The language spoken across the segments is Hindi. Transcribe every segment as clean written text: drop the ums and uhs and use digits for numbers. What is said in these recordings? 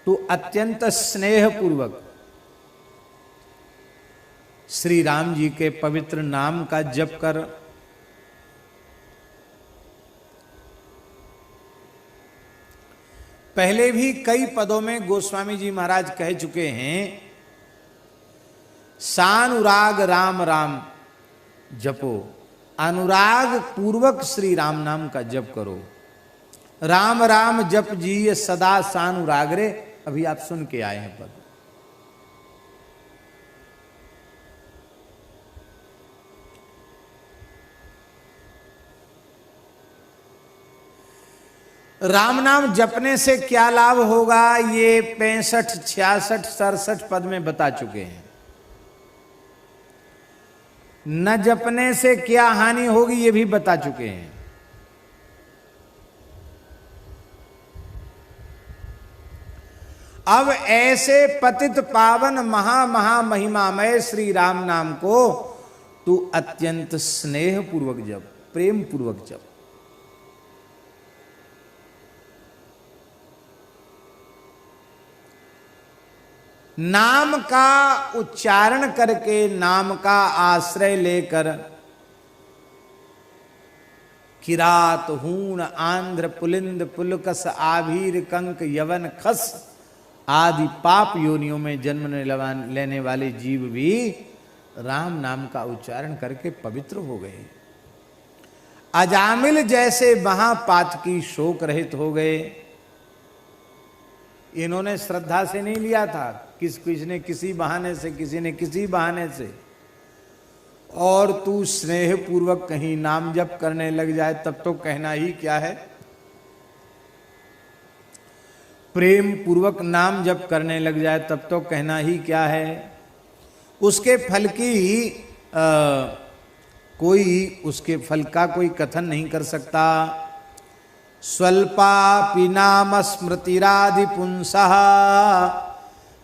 तू अत्यंत स्नेह पूर्वक श्री राम जी के पवित्र नाम का जप कर। पहले भी कई पदों में गोस्वामी जी महाराज कह चुके हैं, सानुराग राम राम जपो, अनुराग पूर्वक श्री राम नाम का जप करो। राम राम जप जी सदा सानुरागरे, अभी आप सुन के आए हैं पद। राम नाम जपने से क्या लाभ होगा, ये 65, 66, 67 पद में बता चुके हैं। न जपने से क्या हानि होगी, ये भी बता चुके हैं। अब ऐसे पतित पावन महा महिमामय श्री राम नाम को तू अत्यंत स्नेह पूर्वक जप, प्रेम पूर्वक जप। नाम का उच्चारण करके, नाम का आश्रय लेकर किरात हूण आंध्र पुलिंद पुलकस आभीर कंक यवन खस आदि पाप योनियों में जन्म लेने वाले जीव भी राम नाम का उच्चारण करके पवित्र हो गए। अजामिल जैसे महापातकी शोक रहित हो गए। इन्होंने श्रद्धा से नहीं लिया था, किसी किसी बहाने से, किसी ने किसी बहाने से। और तू स्नेह पूर्वक कहीं नाम जप करने लग जाए तब तो कहना ही क्या है। प्रेम पूर्वक नाम जप करने लग जाए तब तो कहना ही क्या है। उसके फल की उसके फल का कोई कथन नहीं कर सकता। स्वल्पापि नाम स्मृतिरादि पुंसः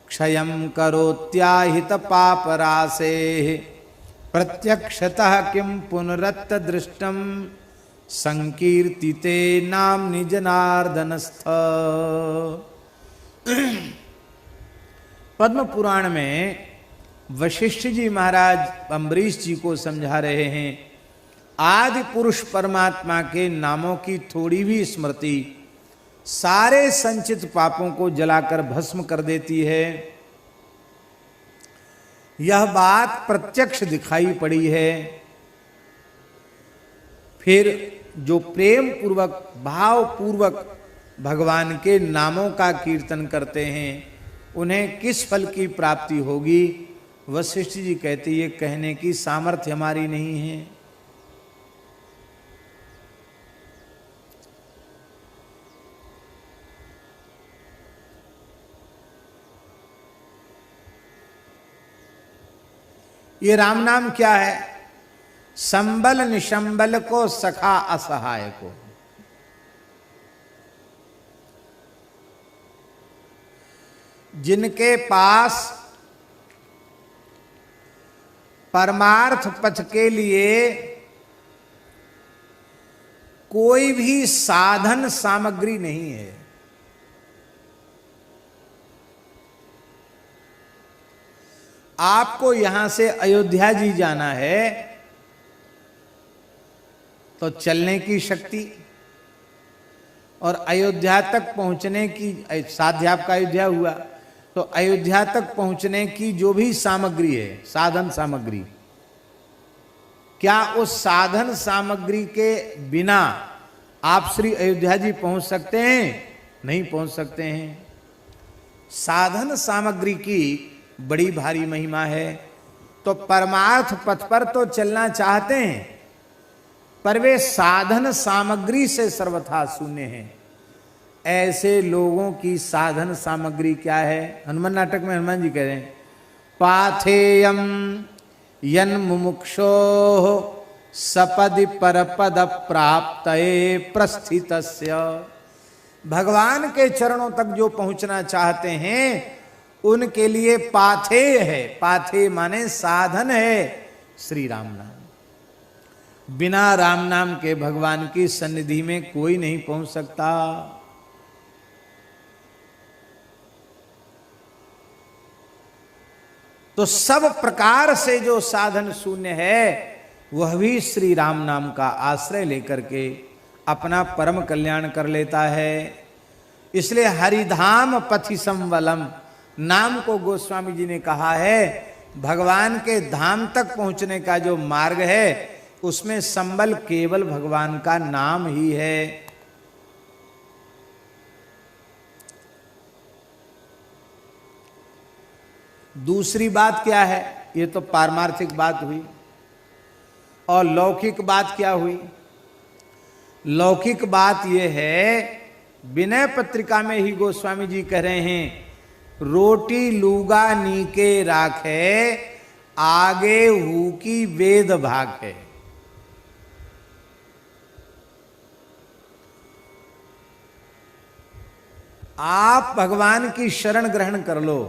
क्षयं करोत्याहित पापरासे प्रत्यक्षतः किं पुनरत्त दृष्टम संकीर्तिते नाम्नि जनार्दनस्थ। पद्म पुराण में वशिष्ठ जी महाराज अम्बरीश जी को समझा रहे हैं, आदि पुरुष परमात्मा के नामों की थोड़ी भी स्मृति सारे संचित पापों को जलाकर भस्म कर देती है। यह बात प्रत्यक्ष दिखाई पड़ी है। फिर जो प्रेम पूर्वक भाव पूर्वक भगवान के नामों का कीर्तन करते हैं उन्हें किस फल की प्राप्ति होगी, वशिष्ठ जी कहते ये कहने की सामर्थ्य हमारी नहीं है। ये राम नाम क्या है? संबल निशंबल को, सखा असहाय को। जिनके पास परमार्थ पथ के लिए कोई भी साधन सामग्री नहीं है, आपको यहां से अयोध्या जी जाना है तो चलने की शक्ति और अयोध्या तक पहुंचने की, साध्य आपका अयोध्या हुआ तो अयोध्या तक पहुंचने की जो भी सामग्री है, साधन सामग्री, क्या उस साधन सामग्री के बिना आप श्री अयोध्या जी पहुंच सकते हैं? नहीं पहुंच सकते हैं। साधन सामग्री की बड़ी भारी महिमा है। तो परमार्थ पथ पर तो चलना चाहते हैं पर वे साधन सामग्री से सर्वथा शून्य हैं। ऐसे लोगों की साधन सामग्री क्या है? हनुमान नाटक में हनुमान जी कह रहे हैं, पाथेयम यन मुमुक्षो सपदि परपद प्राप्तये प्रस्थितस्य। भगवान के चरणों तक जो पहुंचना चाहते हैं उनके लिए पाथेय है। पाथेय माने साधन है श्री राम नाम। बिना राम नाम के भगवान की सन्निधि में कोई नहीं पहुंच सकता। तो सब प्रकार से जो साधन शून्य है वह भी श्री राम नाम का आश्रय लेकर के अपना परम कल्याण कर लेता है। इसलिए हरिधाम पथि संवलम नाम को गोस्वामी जी ने कहा है, भगवान के धाम तक पहुंचने का जो मार्ग है उसमें संबल केवल भगवान का नाम ही है। दूसरी बात क्या है, ये तो पारमार्थिक बात हुई। और लौकिक बात क्या हुई? लौकिक बात यह है, विनय पत्रिका में ही गोस्वामी जी कह रहे हैं, रोटी लूगा नीके राखे आगे हु की वेद भाग है। आप भगवान की शरण ग्रहण कर लो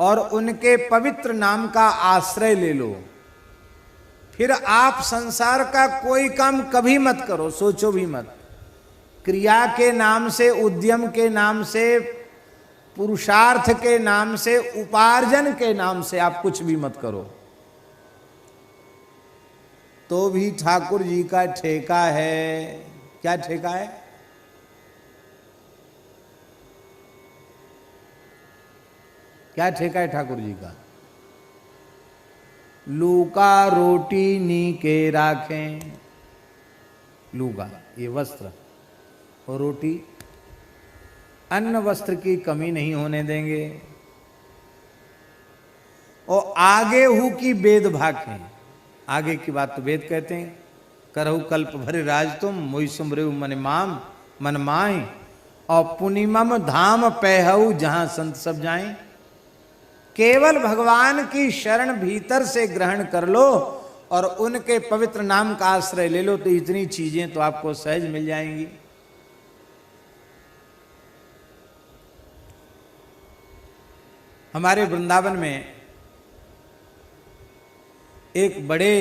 और उनके पवित्र नाम का आश्रय ले लो, फिर आप संसार का कोई काम कभी मत करो, सोचो भी मत। क्रिया के नाम से, उद्यम के नाम से, पुरुषार्थ के नाम से, उपार्जन के नाम से आप कुछ भी मत करो, तो भी ठाकुर जी का ठेका है। क्या ठेका है? क्या ठेका है ठाकुर जी का? लूका रोटी नी के राखें। लूगा ये वस्त्र और रोटी, अन्न वस्त्र की कमी नहीं होने देंगे। और आगे हु की वेद भाग है। आगे की बात तो वेद कहते हैं, करहु कल्प भरे राज तुम मोहि सुमरेउ मन माम मन माहि और पुनिमम धाम पैहु जहां संत सब जाएं। केवल भगवान की शरण भीतर से ग्रहण कर लो और उनके पवित्र नाम का आश्रय ले लो, तो इतनी चीजें तो आपको सहज मिल जाएंगी। हमारे वृंदावन में एक बड़े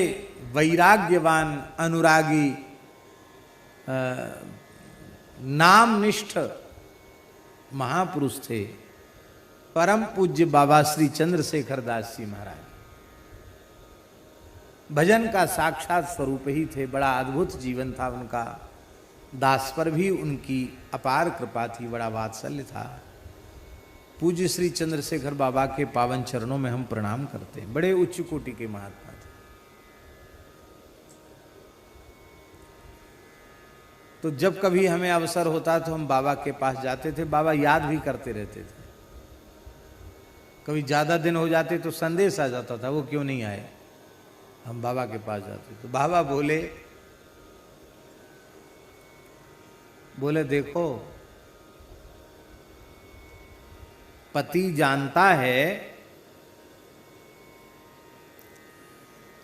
वैराग्यवान अनुरागी नामनिष्ठ महापुरुष थे, परम पूज्य बाबा श्री चंद्रशेखर दास जी महाराज। भजन का साक्षात स्वरूप ही थे, बड़ा अद्भुत जीवन था उनका। दास पर भी उनकी अपार कृपा थी, बड़ा वात्सल्य था। पूज्य श्री चंद्रशेखर बाबा के पावन चरणों में हम प्रणाम करते हैं। बड़े उच्च कोटि के महात्मा थे। तो जब कभी हमें अवसर होता तो हम बाबा के पास जाते थे। बाबा याद भी करते रहते थे। कभी ज्यादा दिन हो जाते तो संदेश आ जाता था, वो क्यों नहीं आए। हम बाबा के पास जाते तो बाबा बोले देखो, पति जानता है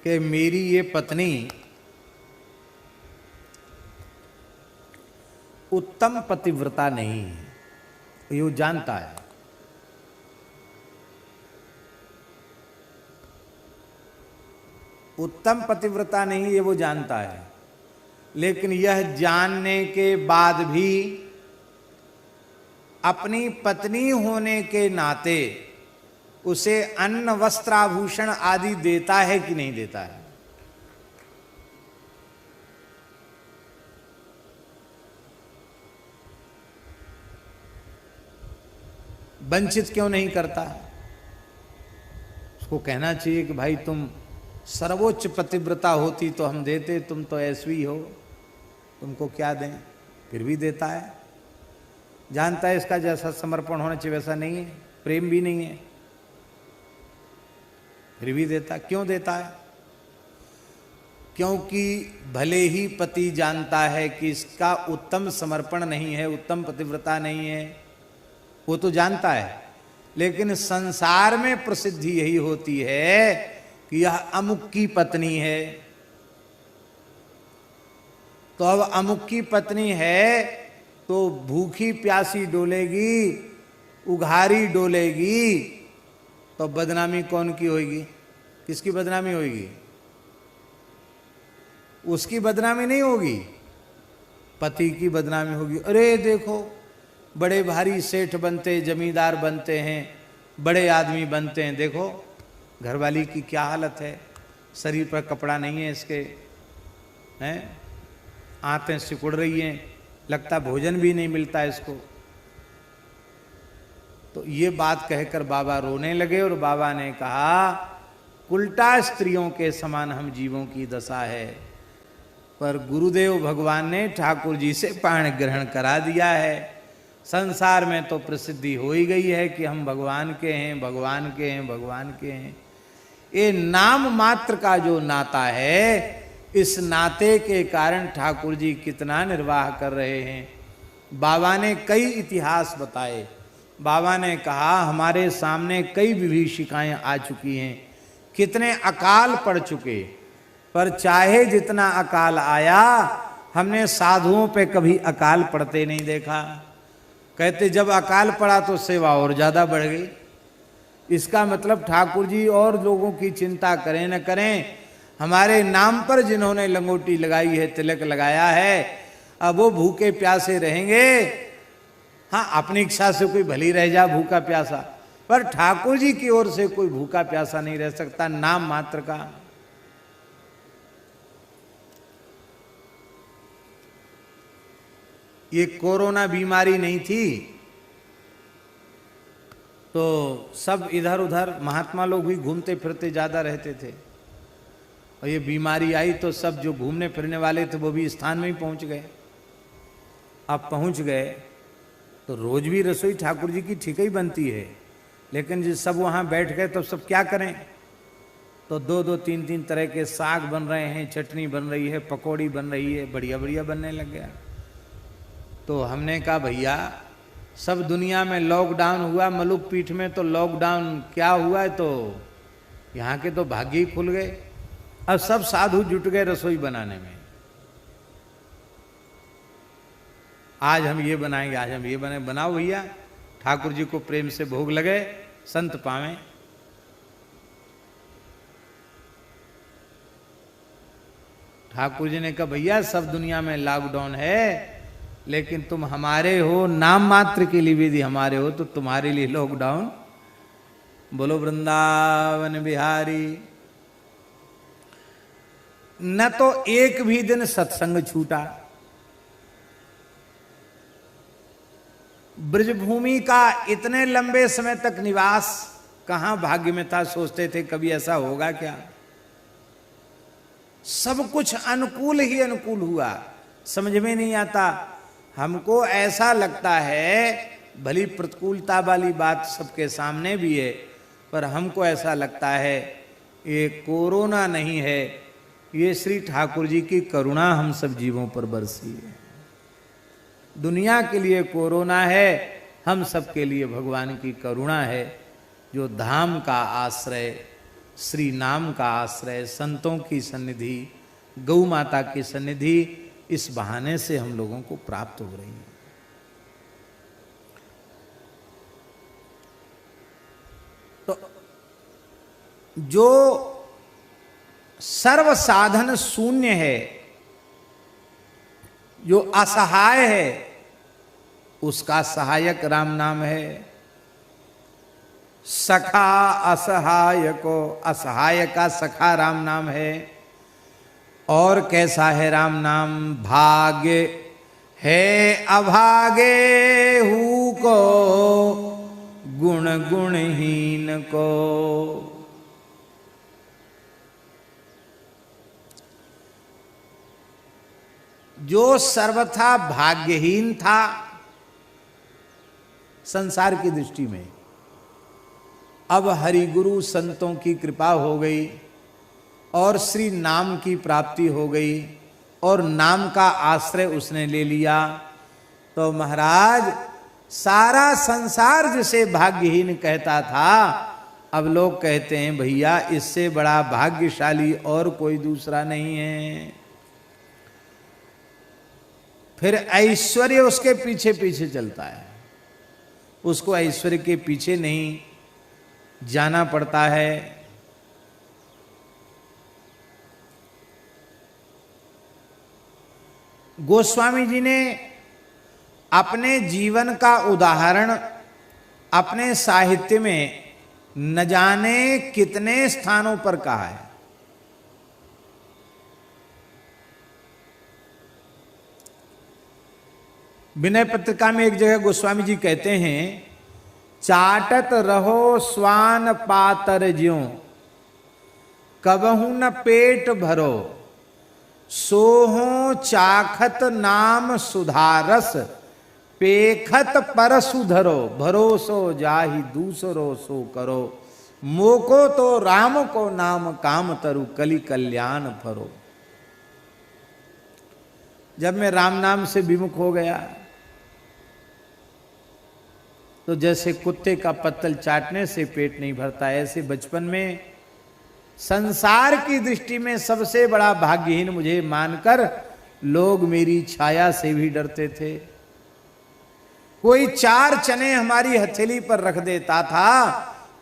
कि मेरी ये पत्नी उत्तम पतिव्रता नहीं है, ये वो जानता है। उत्तम पतिव्रता नहीं ये वो जानता है, लेकिन यह जानने के बाद भी अपनी पत्नी होने के नाते उसे अन्न वस्त्र आभूषण आदि देता है कि नहीं देता है। वंचित क्यों नहीं करता? उसको कहना चाहिए कि भाई तुम सर्वोच्च पतिव्रता होती तो हम देते, तुम तो ऐसी हो, तुमको क्या दें। फिर भी देता है, जानता है इसका जैसा समर्पण होना चाहिए वैसा नहीं है, प्रेम भी नहीं है, फिर भी देता। क्यों देता है? क्योंकि भले ही पति जानता है कि इसका उत्तम समर्पण नहीं है, उत्तम पतिव्रता नहीं है, वो तो जानता है, लेकिन संसार में प्रसिद्धि यही होती है कि यह अमुक की पत्नी है। तो अब अमुक की पत्नी है तो भूखी प्यासी डोलेगी, उघारी डोलेगी, तो बदनामी कौन की होगी? किसकी बदनामी होगी? उसकी बदनामी नहीं होगी, पति की बदनामी होगी। अरे देखो बड़े भारी सेठ बनते, जमींदार बनते हैं, बड़े आदमी बनते हैं। देखो घरवाली की क्या हालत है, शरीर पर कपड़ा नहीं है इसके, हैं, आंतें सिकुड़ रही हैं, लगता भोजन भी नहीं मिलता इसको। तो ये बात कहकर बाबा रोने लगे और बाबा ने कहा उल्टा स्त्रियों के समान हम जीवों की दशा है। पर गुरुदेव भगवान ने ठाकुर जी से पाणी ग्रहण करा दिया है। संसार में तो प्रसिद्धि हो ही गई है कि हम भगवान के हैं, भगवान के हैं, भगवान के हैं। ये नाम मात्र का जो नाता है, इस नाते के कारण ठाकुर जी कितना निर्वाह कर रहे हैं। बाबा ने कई इतिहास बताए। बाबा ने कहा हमारे सामने कई विभीषिकाएं आ चुकी हैं, कितने अकाल पड़ चुके, पर चाहे जितना अकाल आया हमने साधुओं पे कभी अकाल पड़ते नहीं देखा। कहते जब अकाल पड़ा तो सेवा और ज्यादा बढ़ गई। इसका मतलब ठाकुर जी और लोगों की चिंता करें न करें, हमारे नाम पर जिन्होंने लंगोटी लगाई है, तिलक लगाया है, अब वो भूखे प्यासे रहेंगे। हाँ, अपनी इच्छा से कोई भली रह जा भूखा प्यासा, पर ठाकुर जी की ओर से कोई भूखा प्यासा नहीं रह सकता, नाम मात्र का। ये कोरोना बीमारी नहीं थी तो सब इधर उधर महात्मा लोग भी घूमते फिरते ज्यादा रहते थे, और ये बीमारी आई तो सब जो घूमने फिरने वाले थे वो भी स्थान में ही पहुंच गए। अब पहुंच गए तो रोज भी रसोई ठाकुर जी की ठीक ही बनती है, लेकिन जब सब वहां बैठ गए तो सब क्या करें, तो दो दो तीन तीन तरह के साग बन रहे हैं, चटनी बन रही है, पकौड़ी बन रही है, बढ़िया बढ़िया बनने लग गया। तो हमने कहा भैया सब दुनिया में लॉकडाउन हुआ, मलुक पीठ में तो लॉकडाउन क्या हुआ है, तो यहाँ के तो भाग्य ही खुल गए। अब सब साधु जुट गए रसोई बनाने में। आज हम ये बनाएंगे, आज हम ये बनाएंगे, बनाओ भैया, ठाकुर जी को प्रेम से भोग लगे, संत पावें। ठाकुर जी ने कहा भैया सब दुनिया में लॉकडाउन है, लेकिन तुम हमारे हो, नाम मात्र के लिए यदि हमारे हो तो तुम्हारे लिए लॉकडाउन। बोलो वृंदावन बिहारी। न तो एक भी दिन सत्संग छूटा। ब्रजभूमि का इतने लंबे समय तक निवास कहां भाग्य में था, सोचते थे कभी ऐसा होगा क्या। सब कुछ अनुकूल ही अनुकूल हुआ, समझ में नहीं आता। हमको ऐसा लगता है, भली प्रतिकूलता वाली बात सबके सामने भी है, पर हमको ऐसा लगता है ये कोरोना नहीं है, ये श्री ठाकुर जी की करुणा हम सब जीवों पर बरसी है। दुनिया के लिए कोरोना है, हम सब के लिए भगवान की करुणा है, जो धाम का आश्रय, श्री नाम का आश्रय, संतों की सन्निधि, गौ माता की सन्निधि, इस बहाने से हम लोगों को प्राप्त हो रही है। तो जो सर्व साधन शून्य है, जो असहाय है, उसका सहायक राम नाम है। सखा असहाय को, असहाय का सखा राम नाम है। और कैसा है राम नाम, भाग्य है अभागे हु को, गुण गुणहीन को। जो सर्वथा भाग्यहीन था संसार की दृष्टि में, अब हरि गुरु संतों की कृपा हो गई और श्री नाम की प्राप्ति हो गई और नाम का आश्रय उसने ले लिया, तो महाराज सारा संसार जिसे भाग्यहीन कहता था, अब लोग कहते हैं भैया इससे बड़ा भाग्यशाली और कोई दूसरा नहीं है। फिर ऐश्वर्य उसके पीछे पीछे चलता है, उसको ऐश्वर्य के पीछे नहीं जाना पड़ता है। गोस्वामी जी ने अपने जीवन का उदाहरण अपने साहित्य में न जाने कितने स्थानों पर कहा है। विनय पत्रिका में एक जगह गोस्वामी जी कहते हैं, चाटत रहो स्वान पातर ज्यों, कबहू न पेट भरो, सोहो चाखत नाम सुधारस, पेखत पर सुधरो, भरोसो जाहि दूसरो सो करो, मोको तो राम को नाम काम तरु, कली कल्याण फरो। जब मैं राम नाम से विमुख हो गया तो जैसे कुत्ते का पत्तल चाटने से पेट नहीं भरता, ऐसे बचपन में संसार की दृष्टि में सबसे बड़ा भाग्यहीन मुझे मानकर लोग मेरी छाया से भी डरते थे। कोई 4 चने हमारी हथेली पर रख देता था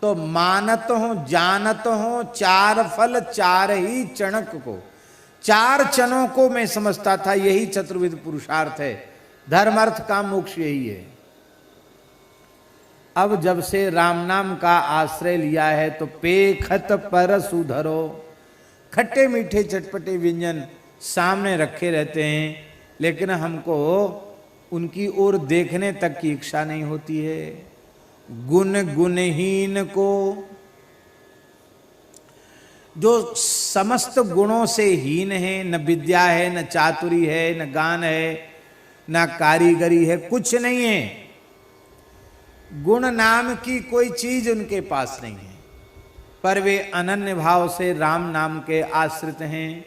तो मानत हो जानत हो 4 फल 4 ही चणक को, 4 चनों को मैं समझता था यही चतुर्विध पुरुषार्थ है, धर्म अर्थ काम मोक्ष यही है। अब जब से राम नाम का आश्रय लिया है तो पेखत पर सुधरो, खट्टे मीठे चटपटे व्यंजन सामने रखे रहते हैं, लेकिन हमको उनकी ओर देखने तक की इच्छा नहीं होती है। गुण गुणहीन को, जो समस्त गुणों से हीन है, न विद्या है, न चातुरी है, न गान है, न कारीगरी है, कुछ नहीं है, गुण नाम की कोई चीज उनके पास नहीं है, पर वे अनन्य भाव से राम नाम के आश्रित हैं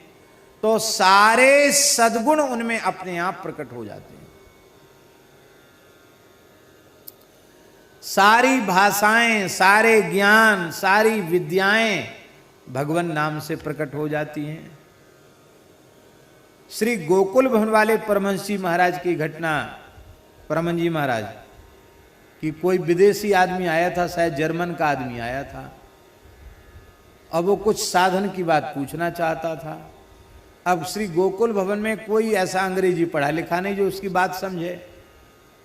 तो सारे सद्गुण उनमें अपने आप प्रकट हो जाते हैं। सारी भाषाएं, सारे ज्ञान, सारी विद्याएं भगवान नाम से प्रकट हो जाती हैं। श्री गोकुल भवन वाले परमहंस जी महाराज की घटना, परमहंस जी महाराज कि कोई विदेशी आदमी आया था, शायद जर्मन का आदमी आया था, अब वो कुछ साधन की बात पूछना चाहता था। अब श्री गोकुल भवन में कोई ऐसा अंग्रेजी पढ़ा लिखा नहीं जो उसकी बात समझे।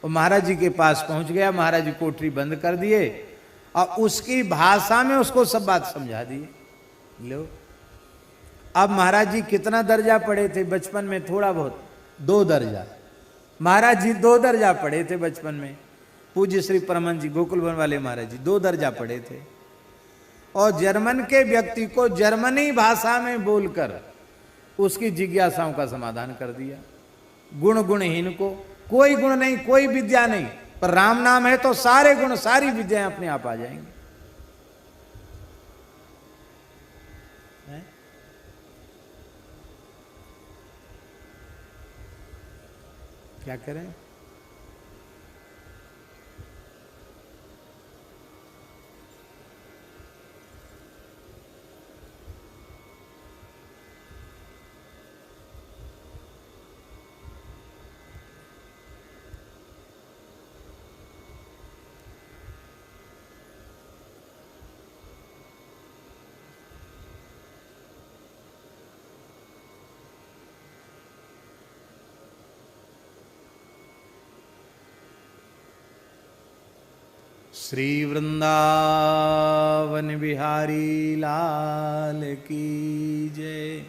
वो महाराज जी के पास पहुंच गया, महाराज जी कोठरी बंद कर दिए और उसकी भाषा में उसको सब बात समझा दी। लो, अब महाराज जी कितना दर्जा पढ़े थे बचपन में? थोड़ा बहुत, 2 दर्जा। महाराज जी 2 दर्जा पढ़े थे बचपन में। पूज्य श्री परमहंस जी गोकुल भवन वाले महाराज जी 2 दर्जा पढ़े थे और जर्मन के व्यक्ति को जर्मनी भाषा में बोलकर उसकी जिज्ञासाओं का समाधान कर दिया। गुण गुणहीन को कोई गुण नहीं, कोई विद्या नहीं, पर राम नाम है तो सारे गुण, सारी विद्याएं अपने आप आ जाएंगी। क्या करें? श्री वृंदावन बिहारी लाल की जय।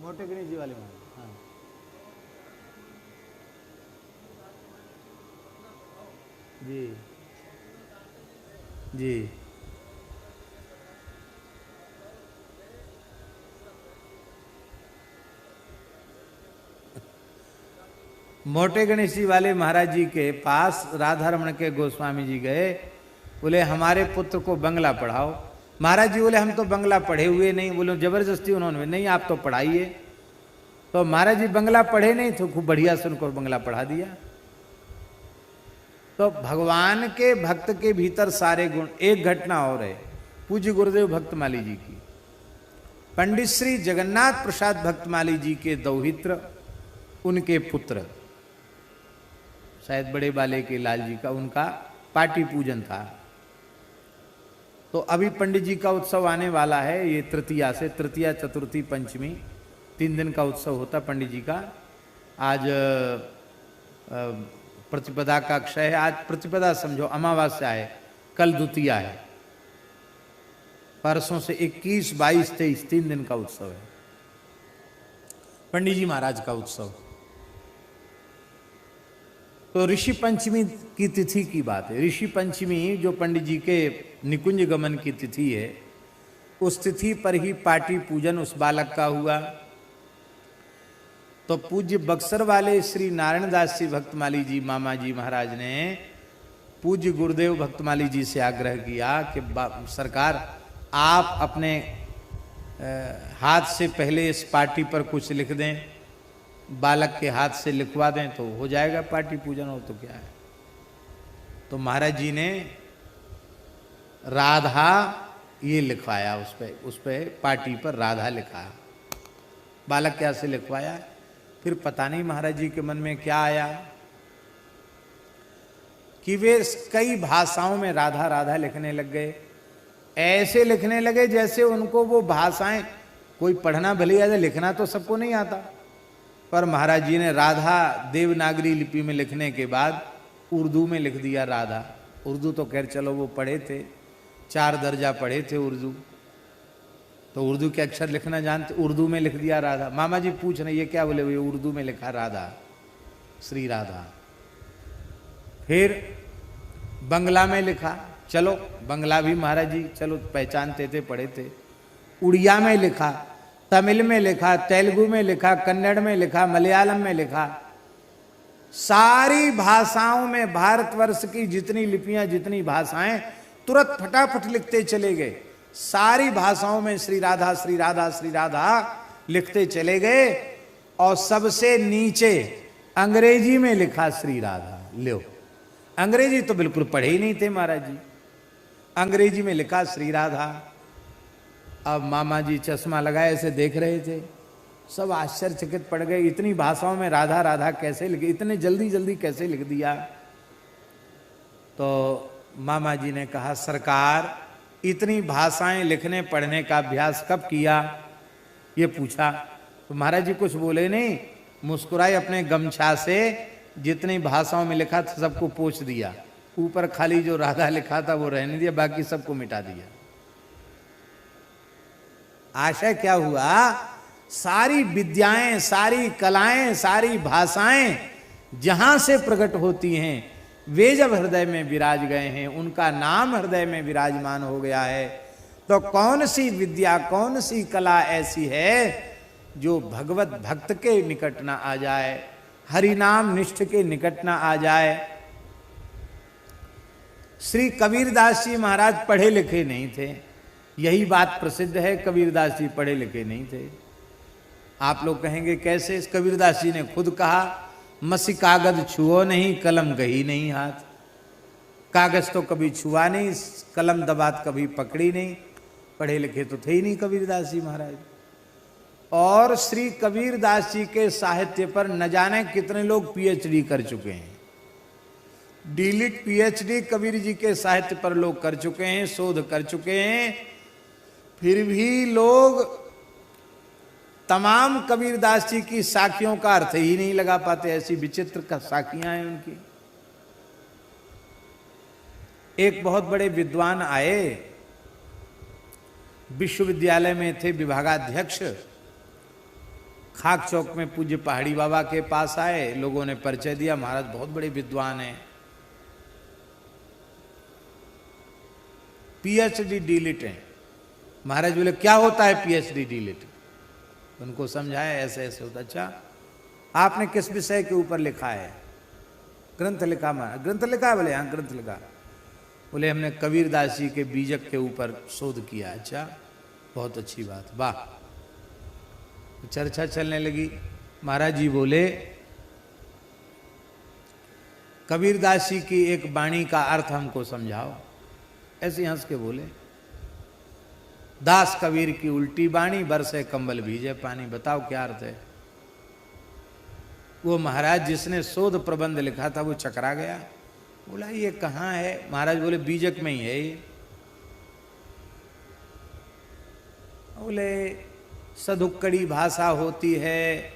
मोटे गणेश जी वाले महाराज, हाँ जी जी। मोटे गणेश जी वाले महाराज जी के पास राधा रमण के गोस्वामी जी गए, बोले हमारे पुत्र को बंगला पढ़ाओ। महाराज जी बोले हम तो बंगला पढ़े हुए नहीं। बोले जबरदस्ती उन्होंने, नहीं आप तो पढ़ाइए। तो महाराज जी बंगला पढ़े नहीं तो खूब बढ़िया से उनको बंगला पढ़ा दिया। तो भगवान के भक्त के भीतर सारे गुण। एक घटना और है पूज्य गुरुदेव भक्तमाली जी की। पंडित श्री जगन्नाथ प्रसाद भक्तमाली जी के दौहित्र, उनके पुत्र, शायद बड़े बाले के लाल जी का, उनका पाटी पूजन था। तो अभी पंडित जी का उत्सव आने वाला है, ये तृतीया से, तृतीया चतुर्थी पंचमी, 3 दिन का उत्सव होता पंडित जी का। आज प्रतिपदा का अक्षय है, आज प्रतिपदा समझो, अमावस्या है, कल द्वितीया है, परसों से 21, 22, 23 3 दिन का उत्सव है पंडित जी महाराज का उत्सव। तो ऋषि पंचमी की तिथि की बात है। ऋषि पंचमी जो पंडित जी के निकुंज गमन की तिथि है, उस तिथि पर ही पाटी पूजन उस बालक का हुआ। तो पूज्य बक्सर वाले श्री नारायण दास जी भक्तमाली जी मामा जी महाराज ने पूज्य गुरुदेव भक्तमाली जी से आग्रह किया कि सरकार आप अपने हाथ से पहले इस पाटी पर कुछ लिख दें, बालक के हाथ से लिखवा दें तो हो जाएगा पाटी पूजन, हो तो क्या है। तो महाराज जी ने राधा ये लिखवाया, उस पे पाटी पर राधा लिखा। बालक क्या से लिखवाया, फिर पता नहीं महाराज जी के मन में क्या आया कि वे कई भाषाओं में राधा राधा लिखने लग गए। ऐसे लिखने लगे जैसे उनको वो भाषाएं, कोई पढ़ना भले आता, लिखना तो सबको नहीं आता, पर महाराज जी ने राधा देवनागरी लिपि में लिखने के बाद उर्दू में लिख दिया राधा। उर्दू तो खैर चलो वो पढ़े थे, 4 दर्जा पढ़े थे उर्दू, तो उर्दू के अक्षर लिखना जानते, उर्दू में लिख दिया राधा। मामा जी पूछ रहे ये क्या, बोले वो उर्दू में लिखा राधा, श्री राधा। फिर बंगला में लिखा, चलो बंगला भी महाराज जी चलो पहचानते थे, पढ़े थे। उड़िया में लिखा, तमिल में लिखा, तेलुगु में लिखा, कन्नड़ में लिखा, मलयालम में लिखा। सारी भाषाओं में, भारतवर्ष की जितनी लिपियां, जितनी भाषाएं, तुरंत फटाफट लिखते चले गए। सारी भाषाओं में श्री राधा श्री राधा श्री राधा लिखते चले गए। और सबसे नीचे अंग्रेजी में लिखा श्री राधा। लो, अंग्रेजी तो बिल्कुल पढ़े ही नहीं थे महाराज जी, अंग्रेजी में लिखा श्री राधा। अब मामा जी चश्मा लगाए ऐसे देख रहे थे, सब आश्चर्यचकित पड़ गए, इतनी भाषाओं में राधा राधा कैसे लिखे, इतने जल्दी जल्दी कैसे लिख दिया। तो मामा जी ने कहा सरकार इतनी भाषाएं लिखने पढ़ने का अभ्यास कब किया, ये पूछा। तो महाराज जी कुछ बोले नहीं, मुस्कुराए, अपने गमछा से जितनी भाषाओं में लिखा था सबको पोंछ दिया, ऊपर खाली जो राधा लिखा था वो रहने दिया, बाकी सबको मिटा दिया। आशय क्या हुआ, सारी विद्याएं, सारी कलाएं, सारी भाषाएं जहां से प्रकट होती हैं, वे जब हृदय में विराज गए हैं, उनका नाम हृदय में विराजमान हो गया है, तो कौन सी विद्या, कौन सी कला ऐसी है जो भगवत भक्त के निकट ना आ जाए, हरिनाम निष्ठ के निकट ना आ जाए। श्री कबीरदास जी महाराज पढ़े लिखे नहीं थे, यही बात प्रसिद्ध है, कबीरदास जी पढ़े लिखे नहीं थे। आप लोग कहेंगे कैसे, कबीरदास जी ने खुद कहा, मसी कागज छुओ नहीं, कलम गही नहीं हाथ। कागज तो कभी छुआ नहीं, कलम दबात कभी पकड़ी नहीं, पढ़े लिखे तो थे ही नहीं कबीरदास जी महाराज। और श्री कबीरदास जी के साहित्य पर न जाने कितने लोग पीएचडी कर चुके हैं, डीलिट पीएचडी कबीर जी के साहित्य पर लोग कर चुके हैं, शोध कर चुके हैं, फिर भी लोग तमाम कबीरदास जी की साखियों का अर्थ ही नहीं लगा पाते। ऐसी विचित्र का साखियां हैं उनकी। एक बहुत बड़े विद्वान आए, विश्वविद्यालय में थे विभागाध्यक्ष, खाक चौक में पूज्य पहाड़ी बाबा के पास आए, लोगों ने परिचय दिया, महाराज बहुत बड़े विद्वान हैं, पीएचडी डीलिट हैं। महाराज बोले क्या होता है पीएचडी डीलिट, उनको समझाया ऐसे ऐसे होता। अच्छा आपने किस विषय के ऊपर लिखा है, ग्रंथ लिखा, ग्रंथ लिखा, बोले हाँ ग्रंथ लिखा। बोले हमने कबीरदास जी के बीजक के ऊपर शोध किया। अच्छा बहुत अच्छी बात, वाह। चर्चा चलने लगी। महाराज जी बोले कबीरदास जी की एक वाणी का अर्थ हमको समझाओ। ऐसे हंस के बोले, दास कबीर की उल्टी बाणी, बरसे कंबल भीजे पानी। बताओ क्या अर्थ है। वो महाराज जिसने शोध प्रबंध लिखा था वो चकरा गया, बोला ये कहाँ है। महाराज बोले बीजक में ही है ये। बोले सधुक्कड़ी भाषा होती है।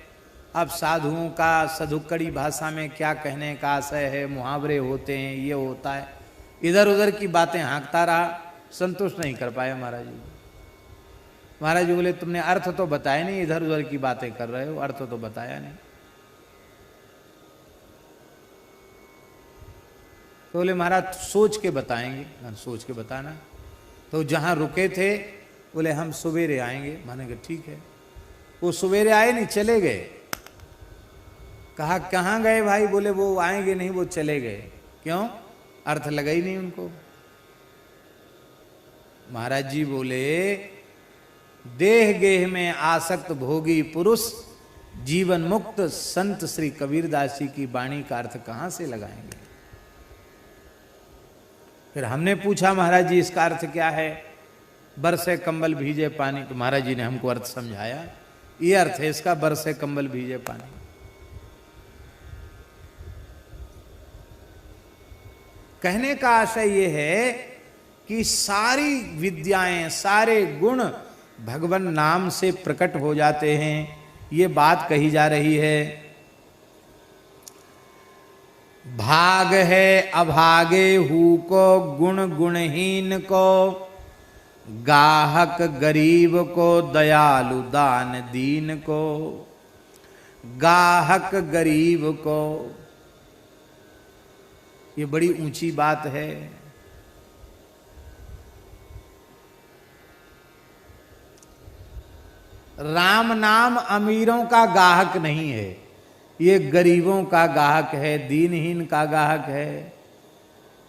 अब साधुओं का सधुक्कड़ी भाषा में क्या कहने का आशय है, मुहावरे होते हैं, ये होता है, इधर उधर की बातें हाँकता रहा, संतुष्ट नहीं कर पाए महाराज जी। महाराज जी बोले तुमने अर्थ तो बताया नहीं, इधर उधर की बातें कर रहे हो, अर्थ तो बताया नहीं। तो बोले महाराज सोच के बताएंगे। सोच के बताना। तो जहां रुके थे बोले हम सवेरे आएंगे। माने कि ठीक है। वो सवेरे आए नहीं, चले गए। कहा कहाँ गए भाई? बोले वो आएंगे नहीं, वो चले गए। क्यों? अर्थ लगा ही नहीं उनको। महाराज जी बोले देह गेह में आसक्त भोगी पुरुष जीवन मुक्त संत श्री कबीरदास जी की वाणी का अर्थ कहां से लगाएंगे? फिर हमने पूछा महाराज जी इसका अर्थ क्या है? बरसे कंबल भीजे पानी। तो महाराज जी ने हमको अर्थ समझाया, ये अर्थ है इसका, बरसे कंबल भीजे पानी। कहने का आशय ये है कि सारी विद्याएं, सारे गुण भगवान नाम से प्रकट हो जाते हैं, ये बात कही जा रही है। भाग है अभागे हु को, गुण गुणहीन को, गाहक गरीब को, दयालु दान दीन को। गाहक गरीब को, ये बड़ी ऊंची बात है। राम नाम अमीरों का गाहक नहीं है, ये गरीबों का गाहक है, दीनहीन का गाहक है।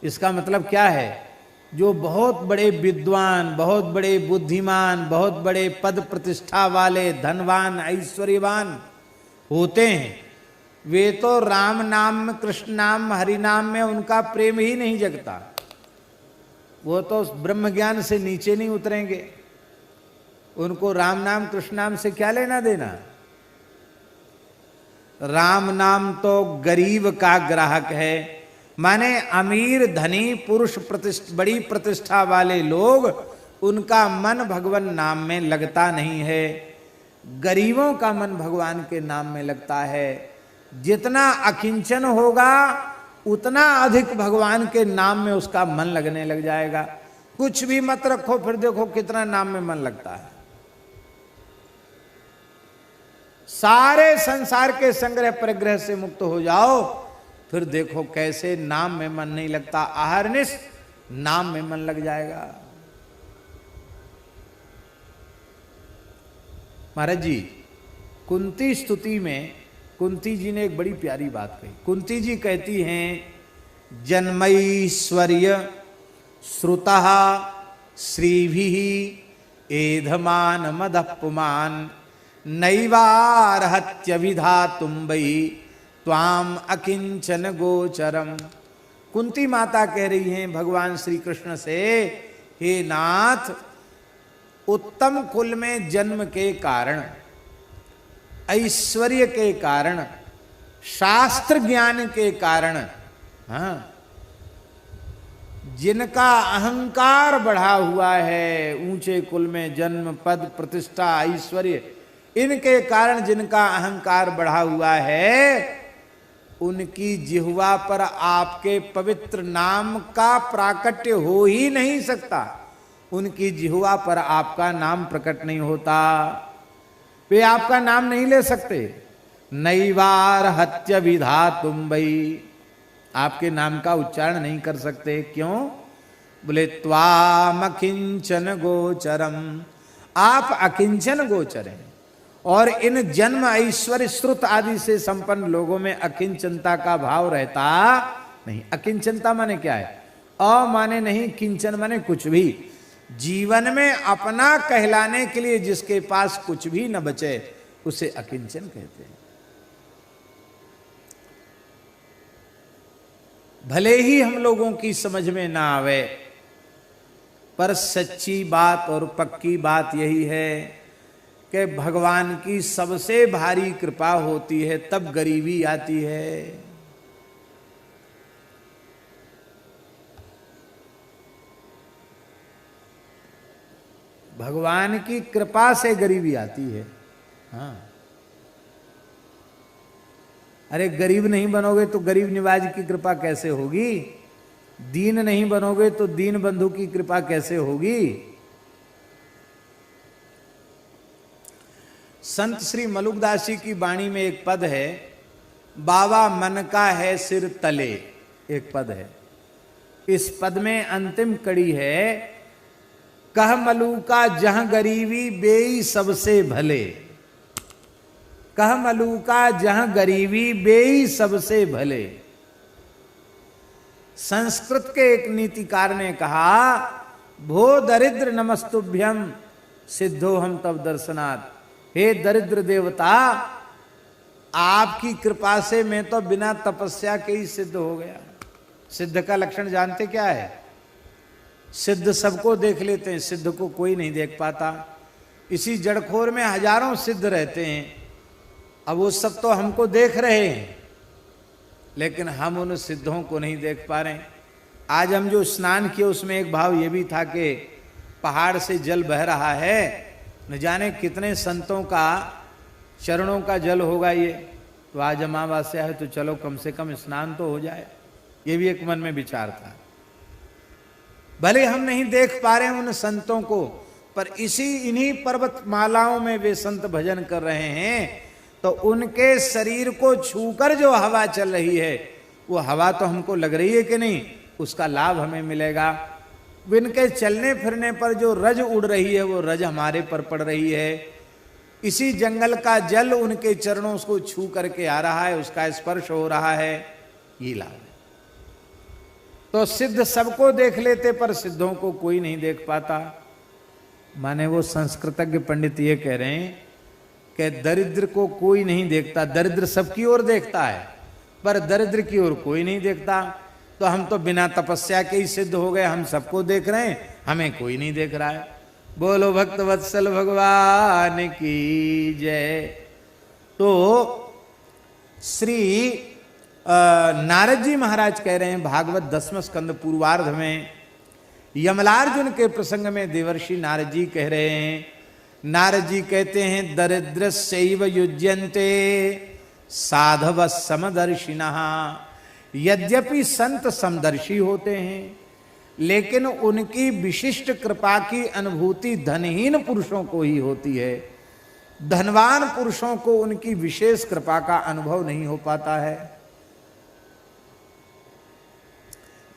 इसका मतलब क्या है? जो बहुत बड़े विद्वान, बहुत बड़े बुद्धिमान, बहुत बड़े पद प्रतिष्ठा वाले, धनवान, ऐश्वर्यवान होते हैं, वे तो राम नाम में, कृष्ण नाम, हरि नाम में उनका प्रेम ही नहीं जगता। वो तो ब्रह्म ज्ञान से नीचे नहीं उतरेंगे। उनको राम नाम कृष्ण नाम से क्या लेना देना? राम नाम तो गरीब का ग्राहक है। माने अमीर धनी पुरुष बड़ी प्रतिष्ठा वाले लोग, उनका मन भगवान नाम में लगता नहीं है। गरीबों का मन भगवान के नाम में लगता है। जितना अकिंचन होगा उतना अधिक भगवान के नाम में उसका मन लगने लग जाएगा। कुछ भी मत रखो, फिर देखो कितना नाम में मन लगता है। सारे संसार के संग्रह परिग्रह से मुक्त हो जाओ, फिर देखो कैसे नाम में मन नहीं लगता। अहरनिश नाम में मन लग जाएगा। महाराज जी कुंती स्तुति में कुंती जी ने एक बड़ी प्यारी बात कही। कुंती जी कहती हैं, जन्मैश्वर्य श्रुतः श्रीभिः एधमान मदपुमान नैवार्हत्यभिधातुं वै त्वाम अकिंचन गोचरम। कुंती माता कह रही हैं भगवान श्री कृष्ण से, हे नाथ, उत्तम कुल में जन्म के कारण, ऐश्वर्य के कारण, शास्त्र ज्ञान के कारण, हाँ, जिनका अहंकार बढ़ा हुआ है, ऊंचे कुल में जन्म, पद प्रतिष्ठा, ऐश्वर्य, इनके कारण जिनका अहंकार बढ़ा हुआ है, उनकी जिह्वा पर आपके पवित्र नाम का प्राकट्य हो ही नहीं सकता। उनकी जिह्वा पर आपका नाम प्रकट नहीं होता, वे आपका नाम नहीं ले सकते। नैवार हत्य विधातुं वै, आपके नाम का उच्चारण नहीं कर सकते। क्यों? बोले त्वाम अकिंचन गोचरम, आप अकिंचन गोचर हैं। और इन जन्म ऐश्वर्य श्रुत आदि से संपन्न लोगों में अकिंचनता का भाव रहता नहीं। अकिंचनता माने क्या है? अ माने नहीं, किंचन माने कुछ भी। जीवन में अपना कहलाने के लिए जिसके पास कुछ भी न बचे, उसे अकिंचन कहते हैं। भले ही हम लोगों की समझ में ना आवे, पर सच्ची बात और पक्की बात यही है कि भगवान की सबसे भारी कृपा होती है तब गरीबी आती है। भगवान की कृपा से गरीबी आती है। हाँ, अरे गरीब नहीं बनोगे तो गरीब निवाज की कृपा कैसे होगी? दीन नहीं बनोगे तो दीन बंधु की कृपा कैसे होगी? संत श्री मलुकदास जी की वाणी में एक पद है, बाबा मन का है सिर तले, एक पद है। इस पद में अंतिम कड़ी है, कह मलूका जहां गरीबी बेई सबसे भले, कह मलूका जहां गरीबी बेई सबसे भले। संस्कृत के एक नीतिकार ने कहा, भो दरिद्र नमस्तुभ्यम सिद्धो हम तब दर्शनात्। हे दरिद्र देवता, आपकी कृपा से मैं तो बिना तपस्या के ही सिद्ध हो गया। सिद्ध का लक्षण जानते क्या है? सिद्ध सबको देख लेते हैं, सिद्ध को कोई नहीं देख पाता। इसी जड़खोर में हजारों सिद्ध रहते हैं। अब वो सब तो हमको देख रहे हैं, लेकिन हम उन सिद्धों को नहीं देख पा रहे। आज हम जो स्नान किए उसमें एक भाव ये भी था कि पहाड़ से जल बह रहा है, न जाने कितने संतों का चरणों का जल होगा ये। तो आज अमावस्या है तो चलो कम से कम स्नान तो हो जाए, ये भी एक मन में विचार था। भले हम नहीं देख पा रहे उन संतों को, पर इन्हीं पर्वत मालाओं में वे संत भजन कर रहे हैं, तो उनके शरीर को छूकर जो हवा चल रही है, वो हवा तो हमको लग रही है कि नहीं, उसका लाभ हमें मिलेगा। इनके चलने फिरने पर जो रज उड़ रही है, वो रज हमारे पर पड़ रही है। इसी जंगल का जल उनके चरणों को छू करके आ रहा है, उसका स्पर्श हो रहा है, ये लाभ है। तो सिद्ध सबको देख लेते, पर सिद्धों को कोई नहीं देख पाता। माने वो संस्कृतज्ञ पंडित ये कह रहे हैं कि दरिद्र को कोई नहीं देखता, दरिद्र सबकी ओर देखता है, पर दरिद्र की ओर कोई नहीं देखता। तो हम तो बिना तपस्या के ही सिद्ध हो गए, हम सबको देख रहे हैं, हमें कोई नहीं देख रहा है। बोलो भक्त वत्सल भगवान की जय। तो श्री नारद जी महाराज कह रहे हैं भागवत 10वें स्कंद पूर्वार्ध में, यमलार्जुन के प्रसंग में देवर्षि नारद जी कह रहे हैं, नारद जी कहते हैं, दरिद्रस्यैव युज्यन्ते साधव समदर्शिनः। यद्यपि संत समदर्शी होते हैं, लेकिन उनकी विशिष्ट कृपा की अनुभूति धनहीन पुरुषों को ही होती है। धनवान पुरुषों को उनकी विशेष कृपा का अनुभव नहीं हो पाता है।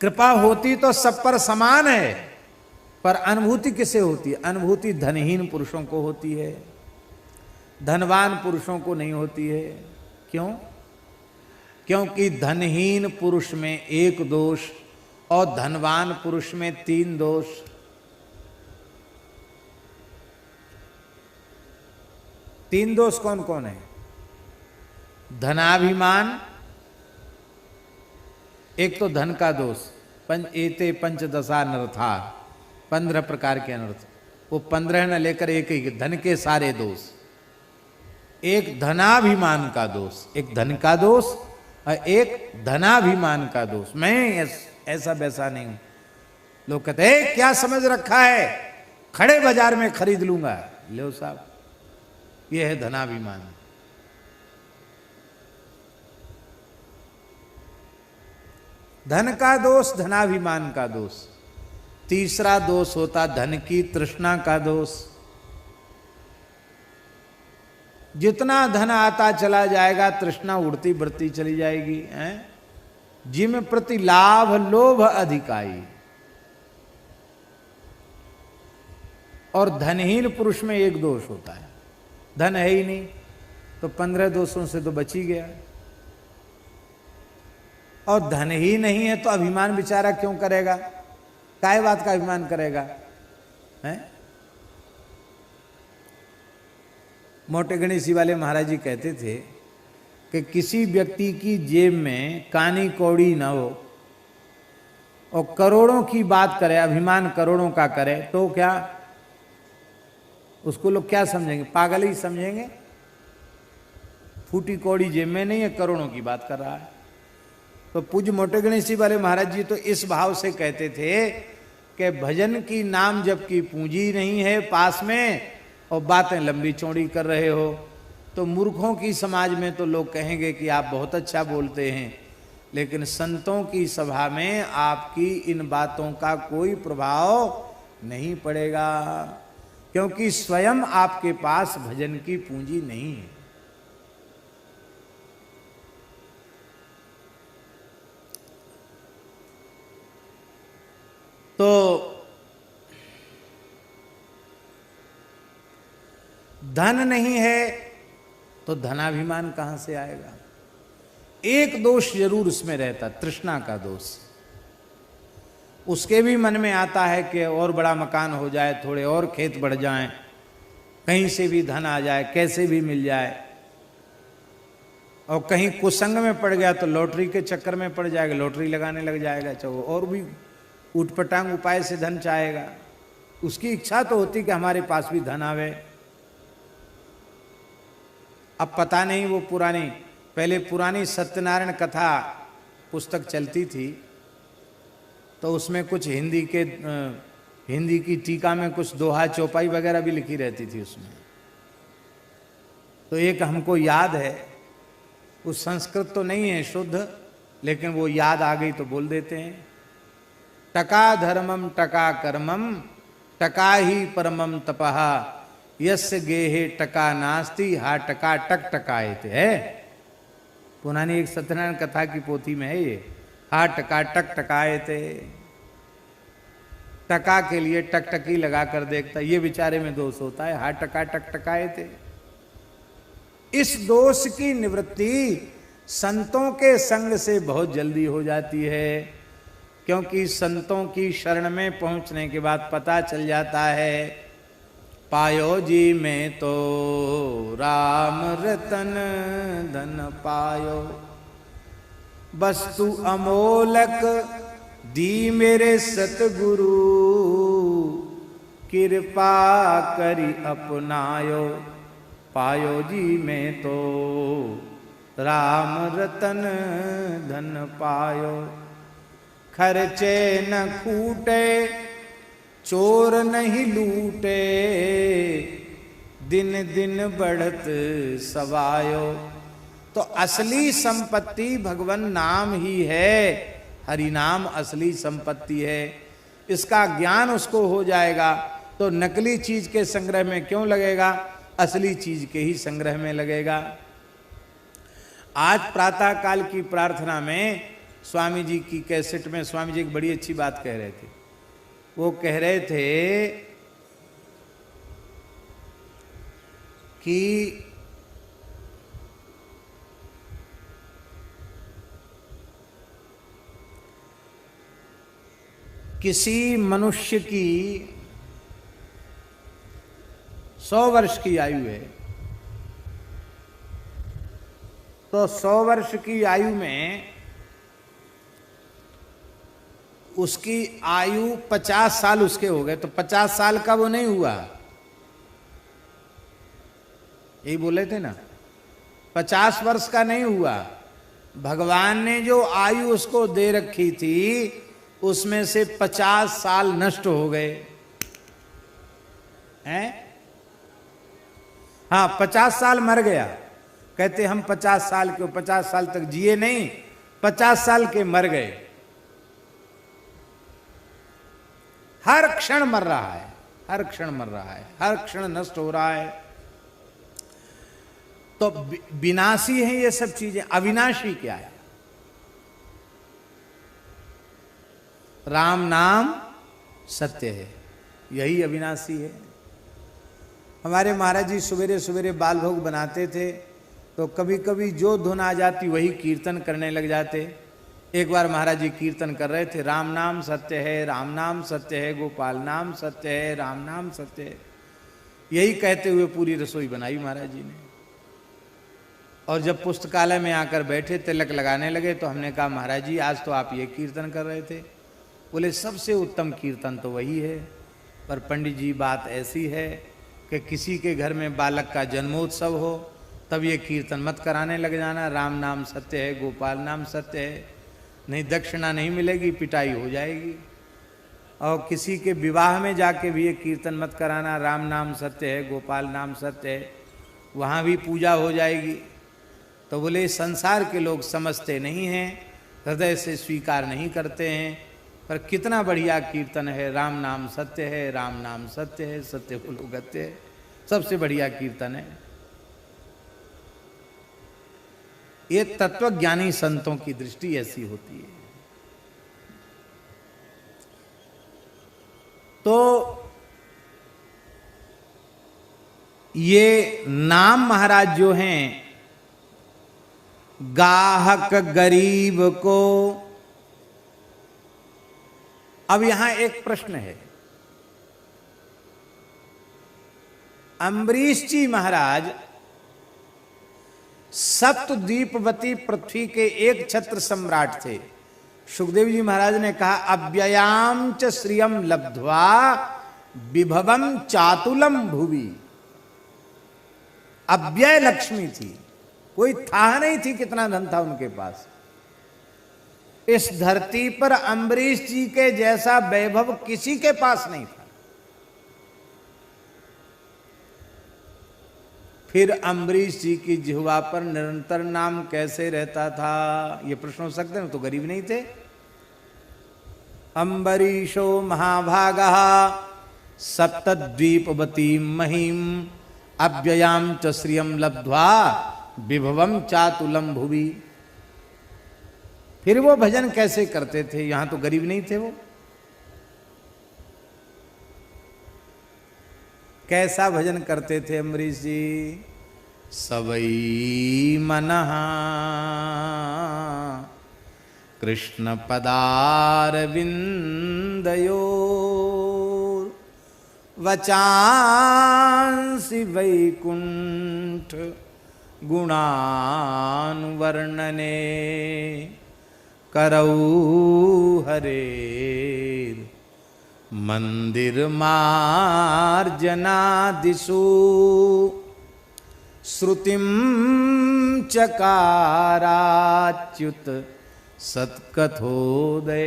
कृपा होती तो सब पर समान है, पर अनुभूति किसे होती है? अनुभूति धनहीन पुरुषों को होती है, धनवान पुरुषों को नहीं होती है। क्यों? क्योंकि धनहीन पुरुष में एक दोष और धनवान पुरुष में 3 दोष। तीन दोष कौन कौन है? धनाभिमान, एक तो धन का दोष, एते पंचदशा अनर्था, 15 प्रकार के अनर्थ, वो 15 न लेकर एक ही, धन के सारे दोष। एक धनाभिमान का दोष, एक धन का दोष और एक धनाभिमान का दोष। मैं ऐसा वैसा नहीं हूं। लोग कहते हैं क्या समझ रखा है, खड़े बाजार में खरीद लूंगा। लो साहब, ये है धनाभिमान। धन का दोष, धनाभिमान का दोष। तीसरा दोष होता धन की तृष्णा का दोष। जितना धन आता चला जाएगा, तृष्णा उड़ती बढ़ती चली जाएगी। जिम प्रति लाभ लोभ अधिकाई। और धनहीन पुरुष में एक दोष होता है, धन है ही नहीं, तो 15 दोषों से तो बच ही गया। और धन ही नहीं है तो अभिमान बेचारा क्यों करेगा? काय बात का अभिमान करेगा? हैं? मोटे गणेशी वाले महाराज जी कहते थे कि किसी व्यक्ति की जेब में कानी कौड़ी ना हो और करोड़ों की बात करे, अभिमान करोड़ों का करे, तो क्या उसको लोग क्या समझेंगे? पागल ही समझेंगे। फूटी कौड़ी जेब में नहीं है, करोड़ों की बात कर रहा है। तो पूज्य मोटे गणेशी वाले महाराज जी तो इस भाव से कहते थे कि भजन की नाम जप की पूंजी नहीं है पास में और बातें लंबी चौड़ी कर रहे हो, तो मूर्खों की समाज में तो लोग कहेंगे कि आप बहुत अच्छा बोलते हैं, लेकिन संतों की सभा में आपकी इन बातों का कोई प्रभाव नहीं पड़ेगा, क्योंकि स्वयं आपके पास भजन की पूंजी नहीं है। तो धन नहीं है तो धनाभिमान कहां से आएगा? एक दोष जरूर उसमें रहता, तृष्णा का दोष। उसके भी मन में आता है कि और बड़ा मकान हो जाए, थोड़े और खेत बढ़ जाएं, कहीं से भी धन आ जाए, कैसे भी मिल जाए। और कहीं कुसंग में पड़ गया तो लॉटरी के चक्कर में पड़ जाएगा, लॉटरी लगाने लग जाएगा, चाहे और भी उठपटांग उपाय से धन चाहेगा। उसकी इच्छा तो होती कि हमारे पास भी धन आवे। अब पता नहीं वो पहले पुरानी सत्यनारायण कथा पुस्तक चलती थी, तो उसमें कुछ हिंदी की टीका में कुछ दोहा चौपाई वगैरह भी लिखी रहती थी उसमें। तो एक हमको याद है, उस संस्कृत तो नहीं है शुद्ध, लेकिन वो याद आ गई तो बोल देते हैं। टका धर्मम टका कर्मम टका ही परमम तपः यस्य गेहे टका नास्ति हा टका टक टकायते है। पुरानी एक सत्यनारायण कथा की पोथी में है ये, हा टका टक टकायते। टका के लिए टकटकी लगा कर देखता, ये बेचारे में दोष होता है, हा टका टक टकायते। इस दोष की निवृत्ति संतों के संग से बहुत जल्दी हो जाती है, क्योंकि संतों की शरण में पहुंचने के बाद पता चल जाता है पायो जी में तो राम रतन धन पायो, वस्तु अमोलक दी मेरे सतगुरु, कृपा करी अपनायो, पायो जी में तो राम रतन धन पायो। खर्चे न खूटे चोर नहीं लूटे, दिन दिन बढ़त सवायो। तो असली संपत्ति भगवान नाम ही है, हरि नाम असली संपत्ति है। इसका ज्ञान उसको हो जाएगा तो नकली चीज के संग्रह में क्यों लगेगा, असली चीज के ही संग्रह में लगेगा। आज प्रातः काल की प्रार्थना में स्वामी जी की कैसेट में स्वामी जी एक बड़ी अच्छी बात कह रहे थे। वो कह रहे थे कि किसी मनुष्य की 100 वर्ष की आयु है, तो 100 वर्ष की आयु में उसकी आयु 50 साल उसके हो गए, तो 50 साल का वो नहीं हुआ, यही बोले थे ना, 50 वर्ष का नहीं हुआ। भगवान ने जो आयु उसको दे रखी थी उसमें से 50 साल नष्ट हो गए हैं। हाँ, 50 साल मर गया, कहते हम 50 साल के, 50 साल तक जिए नहीं, 50 साल के मर गए। हर क्षण मर रहा है, हर क्षण मर रहा है, हर क्षण नष्ट हो रहा है। तो विनाशी है ये सब चीजें, अविनाशी क्या है? राम नाम सत्य है, यही अविनाशी है। हमारे महाराज जी सवेरे सवेरे बाल भोग बनाते थे, तो कभी कभी जो धुन आ जाती वही कीर्तन करने लग जाते। एक बार महाराज जी कीर्तन कर रहे थे, राम नाम सत्य है, राम नाम सत्य है, गोपाल नाम सत्य है, राम नाम सत्य है, यही कहते हुए पूरी रसोई बनाई महाराज जी ने। और जब पुस्तकालय में आकर बैठे, तिलक लगाने लगे, तो हमने कहा महाराज जी आज तो आप ये कीर्तन कर रहे थे। बोले सबसे उत्तम कीर्तन तो वही है, पर पंडित जी बात ऐसी है कि किसी के घर में बालक का जन्मोत्सव हो तब ये कीर्तन मत कराने लग जाना, राम नाम सत्य है, गोपाल नाम सत्य है, नहीं दक्षिणा नहीं मिलेगी, पिटाई हो जाएगी। और किसी के विवाह में जाके भी ये कीर्तन मत कराना, राम नाम सत्य है, गोपाल नाम सत्य है, वहाँ भी पूजा हो जाएगी। तो बोले संसार के लोग समझते नहीं हैं, हृदय से स्वीकार नहीं करते हैं, पर कितना बढ़िया कीर्तन है, राम नाम सत्य है, राम नाम सत्य है, सत्य बोलो गत्य है, सबसे बढ़िया कीर्तन है। ये तत्वज्ञानी संतों की दृष्टि ऐसी होती है। तो ये नाम महाराज जो हैं, गाहक गरीब को। अब यहां एक प्रश्न है, अम्बरीश जी महाराज सप्तद्वीपवती पृथ्वी के एक छत्र सम्राट थे। सुखदेव जी महाराज ने कहा, अव्ययाम च श्रियम लब्ध्वा विभवम चातुलम भुवि। अव्यय लक्ष्मी थी, कोई था नहीं थी कितना धन था उनके पास। इस धरती पर अम्बरीश जी के जैसा वैभव किसी के पास नहीं था। फिर अम्बरीश जी की जिह्वा पर निरंतर नाम कैसे रहता था, ये प्रश्न हो सकते हैं, तो गरीब नहीं थे। अम्बरीशो महाभागः सप्तद्वीपवती महीम अव्ययाम च श्रियम लब्ध्वा विभवम चातुलम भुवि। फिर वो भजन कैसे करते थे, यहां तो गरीब नहीं थे वो। कैसा भजन करते थे अम्बरीश जी? सवई मनः कृष्ण पदारविंदयो वचांसि वैकुंठ गुणानुवर्णने करौ हरेर मंदिर मार्जनादिषु श्रुतिम चकाराच्युत सत्कथोदय।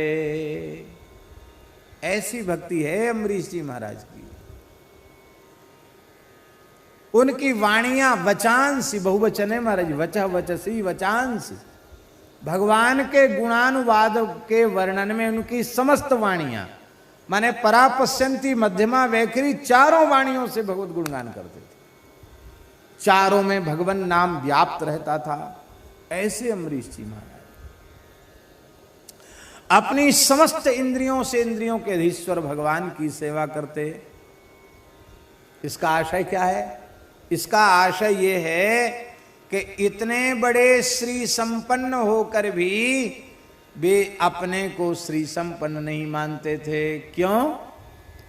ऐसी भक्ति है अम्बरीश जी महाराज की। उनकी वाणियां वचांसी, बहुवचन है महाराज, वचः वचसी वचांसी, भगवान के गुणानुवाद के वर्णन में उनकी समस्त वाणियां, माने परापश्यंती मध्यमा वैखरी, चारों वाणियों से भगवत गुणगान करते थे। चारों में भगवान नाम व्याप्त रहता था। ऐसे अम्बरीश जी महाराज अपनी समस्त इंद्रियों से इंद्रियों के अधीश्वर भगवान की सेवा करते। इसका आशय क्या है? इसका आशय यह है कि इतने बड़े श्री संपन्न होकर भी वे अपने को श्री संपन्न नहीं मानते थे। क्यों?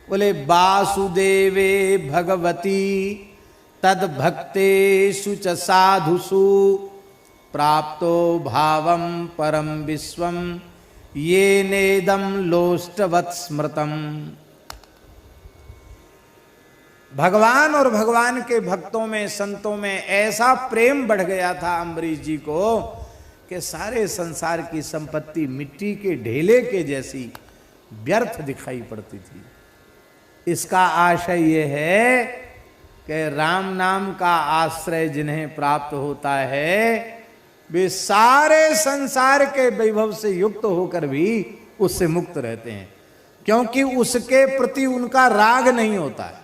बोले वासुदेवे भगवती तद भक्तेषु च साधुषु प्राप्तो भावम परम विश्वम ये नेदम लोष्टवत् स्मृतम। भगवान और भगवान के भक्तों में, संतों में ऐसा प्रेम बढ़ गया था अम्बरीश जी को कि सारे संसार की संपत्ति मिट्टी के ढेले के जैसी व्यर्थ दिखाई पड़ती थी। इसका आशय यह है कि राम नाम का आश्रय जिन्हें प्राप्त होता है वे सारे संसार के वैभव से युक्त होकर भी उससे मुक्त रहते हैं, क्योंकि उसके प्रति उनका राग नहीं होता है।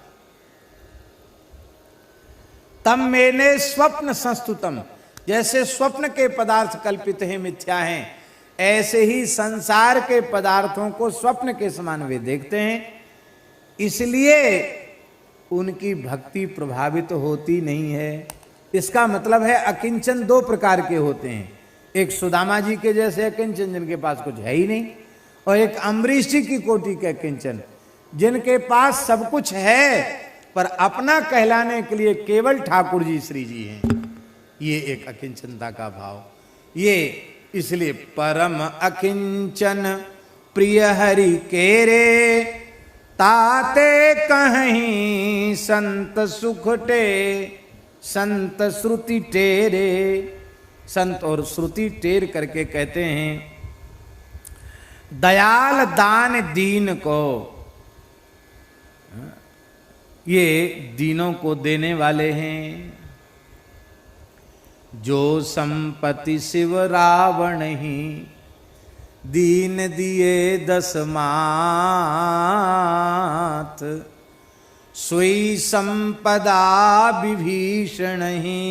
तम मैंने स्वप्न संस्तुतम, जैसे स्वप्न के पदार्थ कल्पित हैं, मिथ्या हैं, ऐसे ही संसार के पदार्थों को स्वप्न के समान वे देखते हैं। इसलिए उनकी भक्ति प्रभावित होती नहीं है। इसका मतलब है अकिंचन दो प्रकार के होते हैं, एक सुदामा जी के जैसे अकिंचन जिनके पास कुछ है ही नहीं, और एक अम्बरीश जी की कोटि के अकिंचन जिनके पास सब कुछ है पर अपना कहलाने के लिए केवल ठाकुर जी श्री जी हैं। ये एक अकिंचनता का भाव। ये इसलिए परम अकिंचन प्रिय हरि केरे ताते कहीं संत सुखटे संत श्रुति टेरे। संत और श्रुति टेर करके कहते हैं दयाल दान दीन को, ये दीनों को देने वाले हैं। जो संपत्ति शिव रावण ही दीन दिए 10 मात, सोई संपदा विभीषण ही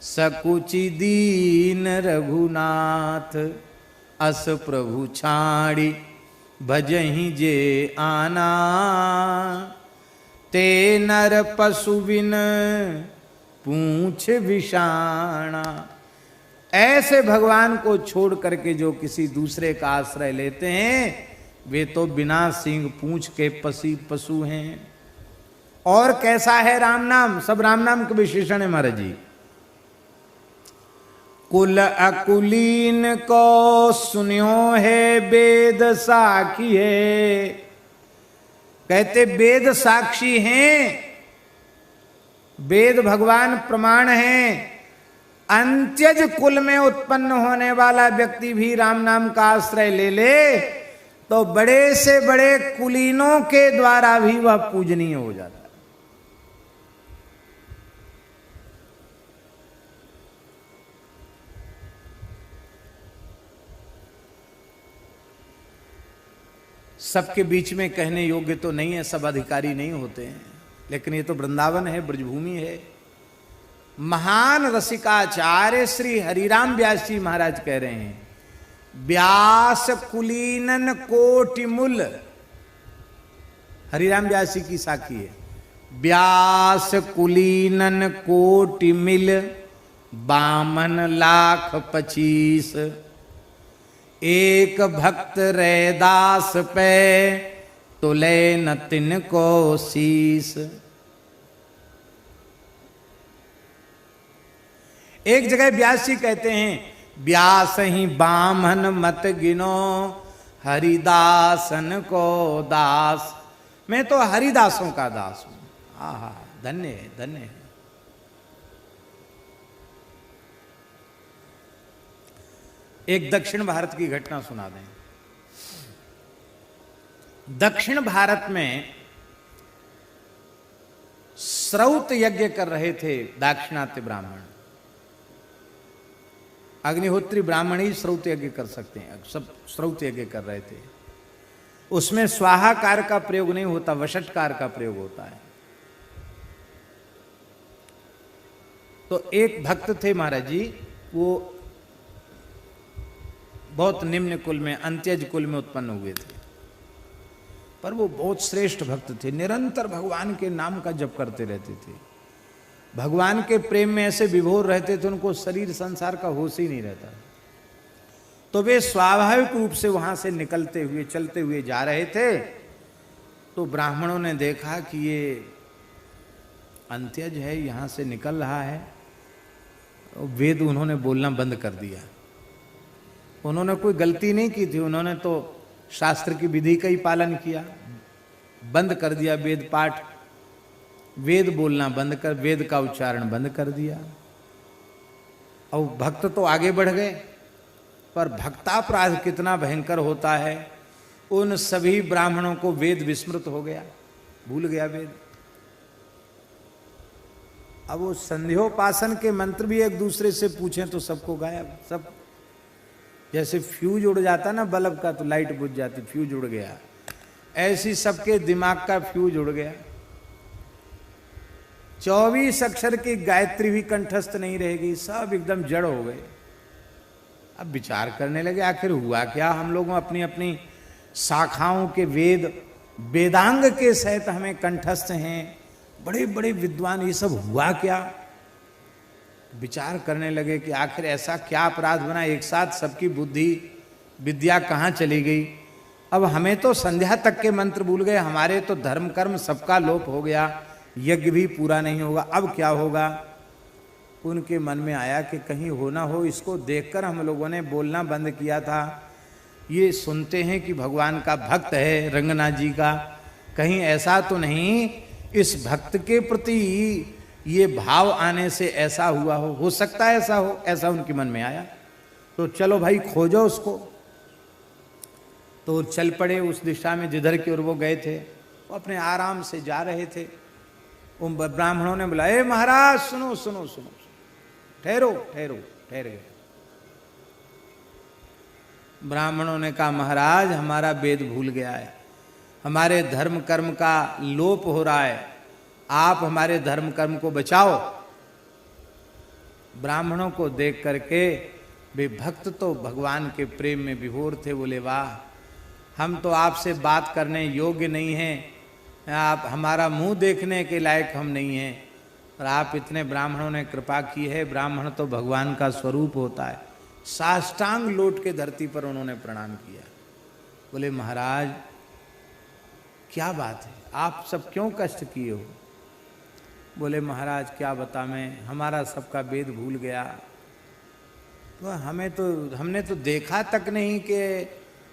सकुचि दीन रघुनाथ। अस प्रभु छाड़ी भजहि जे आना, ते नर पशु बिन पूछ विषाणा। ऐसे भगवान को छोड़ करके जो किसी दूसरे का आश्रय लेते हैं वे तो बिना सींग पूंछ के पशु हैं। और कैसा है राम नाम? सब राम नाम के विशेषण है महाराज जी। कुल अकुलीन को सुनियो है वेद साखी है। कहते वेद साक्षी हैं, वेद भगवान प्रमाण हैं। अंत्यज कुल में उत्पन्न होने वाला व्यक्ति भी राम नाम का आश्रय ले ले तो बड़े से बड़े कुलीनों के द्वारा भी वह पूजनीय हो जाता है। सबके बीच में कहने योग्य तो नहीं है, सब अधिकारी नहीं होते हैं, लेकिन ये तो वृंदावन है, ब्रजभूमि है। महान रसिकाचार्य श्री हरिराम व्यास जी महाराज कह रहे हैं, व्यास कुलीनन कोटि मूल। हरिराम व्यास जी की साखी है। व्यास कुलीनन कोटि मिल, बामन लाख 25। एक भक्त रैदास पे, तुले न तिन को शीस। एक जगह व्यास जी कहते हैं, व्यास ही बामन मत गिनो, हरिदासन को दास। मैं तो हरिदासों का दास हूं। आहा, धन्य है, धन्य है। एक दक्षिण भारत की घटना सुना दें। दक्षिण भारत में श्रौत यज्ञ कर रहे थे दाक्षिणात्य ब्राह्मण। अग्निहोत्री ब्राह्मण ही श्रौत यज्ञ कर सकते हैं, सब श्रौत यज्ञ कर रहे थे। उसमें स्वाहाकार का प्रयोग नहीं होता, वषटकार का प्रयोग होता है। तो एक भक्त थे महाराज जी, वो बहुत निम्न कुल में, अंत्यज कुल में उत्पन्न हुए थे, पर वो बहुत श्रेष्ठ भक्त थे। निरंतर भगवान के नाम का जप करते रहते थे, भगवान के प्रेम में ऐसे विभोर रहते थे, उनको शरीर संसार का होश ही नहीं रहता। तो वे स्वाभाविक रूप से वहां से निकलते हुए, चलते हुए जा रहे थे। तो ब्राह्मणों ने देखा कि ये अंत्यज है, यहां से निकल रहा है। वेद उन्होंने बोलना बंद कर दिया। उन्होंने कोई गलती नहीं की थी, उन्होंने तो शास्त्र की विधि का ही पालन किया। बंद कर दिया वेद पाठ, वेद बोलना बंद कर, वेद का उच्चारण बंद कर दिया। और भक्त तो आगे बढ़ गए, पर भक्तापराध कितना भयंकर होता है। उन सभी ब्राह्मणों को वेद विस्मृत हो गया, भूल गया वेद। अब वो संध्योपासन के मंत्र भी एक दूसरे से पूछें तो सबको गायब। सब जैसे फ्यूज उड़ जाता ना बल्ब का, तो लाइट बुझ जाती, फ्यूज उड़ गया। ऐसी सबके दिमाग का फ्यूज उड़ गया। 24 अक्षर की गायत्री भी कंठस्थ नहीं रहेगी, सब एकदम जड़ हो गए। अब विचार करने लगे आखिर हुआ क्या। हम लोग अपनी अपनी शाखाओं के वेद, वेदांग के सहित हमें कंठस्थ हैं, बड़े बड़े विद्वान, ये सब हुआ क्या। विचार करने लगे कि आखिर ऐसा क्या अपराध बना, एक साथ सबकी बुद्धि विद्या कहाँ चली गई। अब हमें तो संध्या तक के मंत्र भूल गए, हमारे तो धर्म कर्म सबका लोप हो गया, यज्ञ भी पूरा नहीं होगा, अब क्या होगा। उनके मन में आया कि कहीं हो ना हो, इसको देखकर हम लोगों ने बोलना बंद किया था। ये सुनते हैं कि भगवान का भक्त है रंगनाथ जी का, कहीं ऐसा तो नहीं इस भक्त के प्रति ये भाव आने से ऐसा हुआ हो सकता है ऐसा हो, ऐसा उनके मन में आया। तो चलो भाई खोजो उसको। तो चल पड़े उस दिशा में जिधर की ओर वो गए थे। वो अपने आराम से जा रहे थे। उन ब्राह्मणों ने बोला, ए महाराज सुनो सुनो सुनो, ठहरो ठहरो, ठहर गए। ब्राह्मणों ने कहा, महाराज हमारा वेद भूल गया है, हमारे धर्म कर्म का लोप हो रहा है, आप हमारे धर्म कर्म को बचाओ। ब्राह्मणों को देख करके वे भक्त तो भगवान के प्रेम में विभोर थे। बोले, वाह, हम तो आपसे बात करने योग्य नहीं हैं, आप हमारा मुंह देखने के लायक हम नहीं हैं, और आप इतने ब्राह्मणों ने कृपा की है। ब्राह्मण तो भगवान का स्वरूप होता है। साष्टांग लौट के धरती पर उन्होंने प्रणाम किया। बोले, महाराज क्या बात है, आप सब क्यों कष्ट किए हो? बोले, महाराज क्या बता मैं, हमारा सबका वेद भूल गया। तो हमने तो देखा तक नहीं कि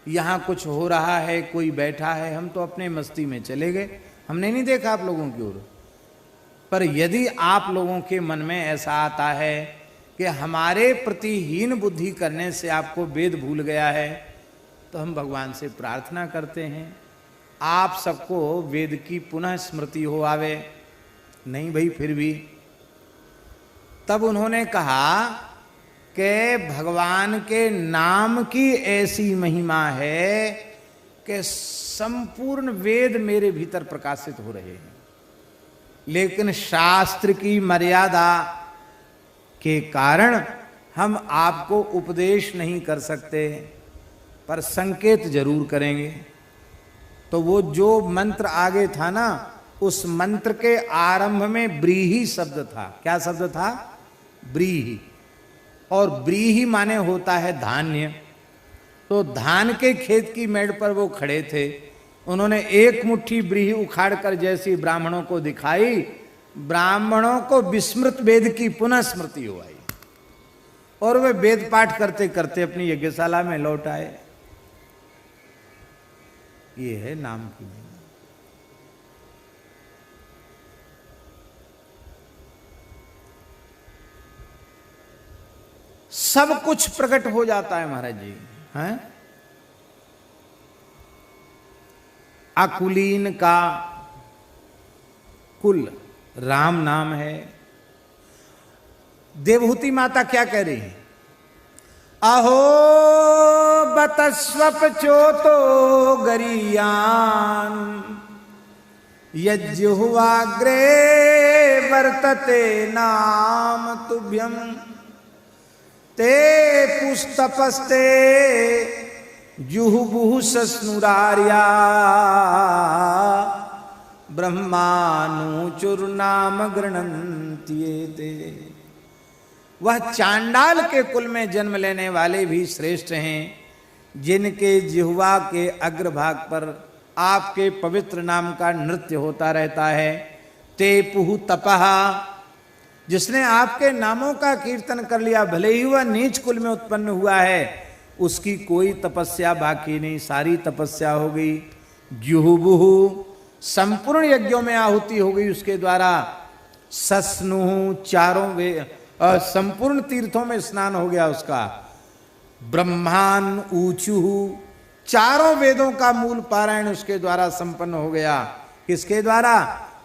यहाँ कुछ हो रहा है, कोई बैठा है, हम तो अपने मस्ती में चले गए, हमने नहीं देखा आप लोगों की ओर। पर यदि आप लोगों के मन में ऐसा आता है कि हमारे प्रति हीन बुद्धि करने से आपको वेद भूल गया है, तो हम भगवान से प्रार्थना करते हैं आप सबको वेद की पुनः स्मृति हो आवे। नहीं भाई, फिर भी। तब उन्होंने कहा कि भगवान के नाम की ऐसी महिमा है कि संपूर्ण वेद मेरे भीतर प्रकाशित हो रहे हैं, लेकिन शास्त्र की मर्यादा के कारण हम आपको उपदेश नहीं कर सकते, पर संकेत जरूर करेंगे। तो वो जो मंत्र आगे था ना, उस मंत्र के आरंभ में ब्रीही शब्द था। क्या शब्द था? ब्रीही। और ब्रीही माने होता है धान्य। तो धान के खेत की मेड़ पर वो खड़े थे, उन्होंने एक मुट्ठी ब्रीही उखाड़ कर जैसी ब्राह्मणों को दिखाई, ब्राह्मणों को विस्मृत वेद की पुनः स्मृति हो आई, और वे वेद पाठ करते करते अपनी यज्ञशाला में लौट आए। ये है नाम की महिमा। सब कुछ प्रकट हो जाता है महाराज जी, हैं? अकुलीन का कुल राम नाम है। देवहूति माता क्या कह रही है? अहो बतस्वप चोतो गरीयान यज्जुहुवाग्रे वर्तते नाम तुभ्यम ते पुस्तपस्ते जुहुबुहु सस्नुरार्या ब्रह्मानुचुर्नाम गृणन्त्येते। वह चांडाल के कुल में जन्म लेने वाले भी श्रेष्ठ हैं, जिनके जिह्वा के अग्रभाग पर आपके पवित्र नाम का नृत्य होता रहता है। ते पुहु तपहा, जिसने आपके नामों का कीर्तन कर लिया, भले ही वह नीच कुल में उत्पन्न हुआ है, उसकी कोई तपस्या बाकी नहीं, सारी तपस्या हो गई। जुहुबुहु, संपूर्ण यज्ञों में आहुति हो गई उसके द्वारा। सस्नु, चारों वे संपूर्ण तीर्थों में स्नान हो गया उसका। ब्रह्मान ऊचुहु, चारों वेदों का मूल पारायण उसके द्वारा संपन्न हो गया। किसके द्वारा?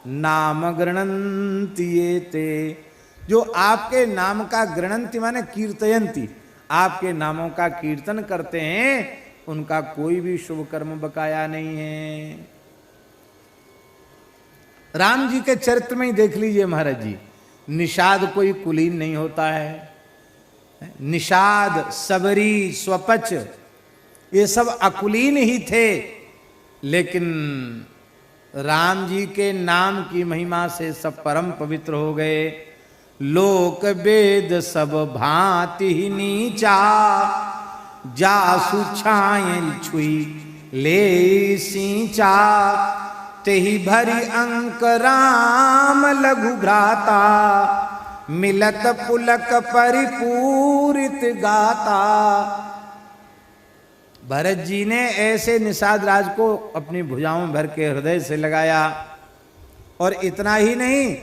नाम गृणन्त्येते, जो आपके नाम का गृणन्ति माने कीर्तयन्ति, आपके नामों का कीर्तन करते हैं, उनका कोई भी शुभ कर्म बकाया नहीं है। राम जी के चरित्र में ही देख लीजिए महाराज जी, निषाद कोई कुलीन नहीं होता है। निषाद, सबरी, स्वपच, ये सब अकुलीन ही थे, लेकिन राम जी के नाम की महिमा से सब परम पवित्र हो गए। लोक वेद सब भांति ही नीचा, जासु छायल छुई ले सींचा, तेहि भरी अंक राम लघु भ्राता, मिलत पुलक परिपूरित गाता। भरत जी ने ऐसे निषाद राज को अपनी भुजाओं में भर के हृदय से लगाया। और इतना ही नहीं,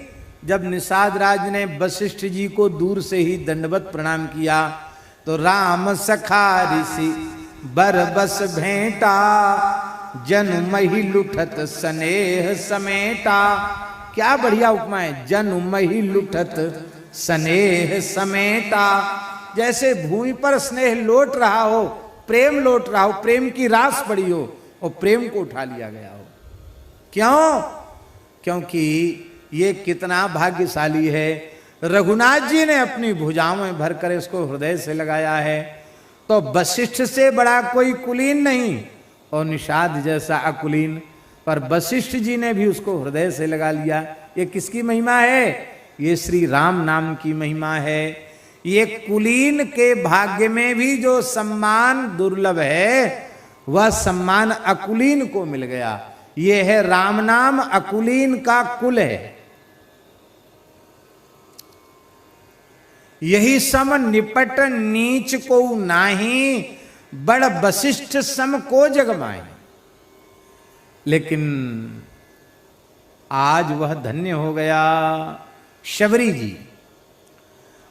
जब निषाद राज ने वशिष्ठ जी को दूर से ही दंडवत प्रणाम किया, तो राम सखा ऋषि बर बस भेंटा, जनु मही लुठत स्नेह समेटा। क्या बढ़िया उपमा है, जनु मही लुठत स्नेह समेटा। जैसे भूमि पर स्नेह लौट रहा हो, प्रेम लौट रहा हो, प्रेम की रास पड़ी हो और प्रेम को उठा लिया गया हो। क्यों? क्योंकि ये कितना भाग्यशाली है, रघुनाथ जी ने अपनी भुजाओं में भरकर इसको हृदय से लगाया है। तो वशिष्ठ से बड़ा कोई कुलीन नहीं और निषाद जैसा अकुलीन, पर वशिष्ठ जी ने भी उसको हृदय से लगा लिया। ये किसकी महिमा है? ये श्री राम नाम की महिमा है। ये कुलीन के भाग्य में भी जो सम्मान दुर्लभ है, वह सम्मान अकुलीन को मिल गया। ये है राम नाम, अकुलीन का कुल है। यही सम निपट नीच को नाही, बड़ वशिष्ठ सम को जगमाए। लेकिन आज वह धन्य हो गया शबरी जी।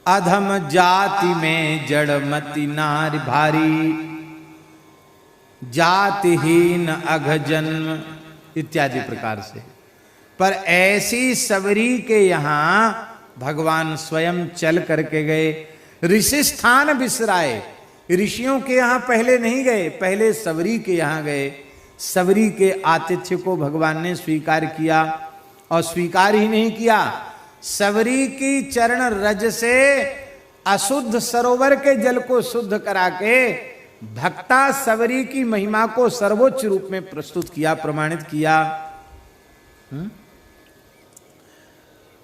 अधम जाति में जड़मति नारी भारी, जातिहीन अघ जन्म इत्यादि प्रकार से। पर ऐसी सबरी के यहां भगवान स्वयं चल करके गए, ऋषि स्थान बिसराए। ऋषियों के यहां पहले नहीं गए, पहले सबरी के यहां गए। सबरी के आतिथ्य को भगवान ने स्वीकार किया, और स्वीकार ही नहीं किया, सबरी की चरण रज से अशुद्ध सरोवर के जल को शुद्ध करा के भक्ता सबरी की महिमा को सर्वोच्च रूप में प्रस्तुत किया, प्रमाणित किया।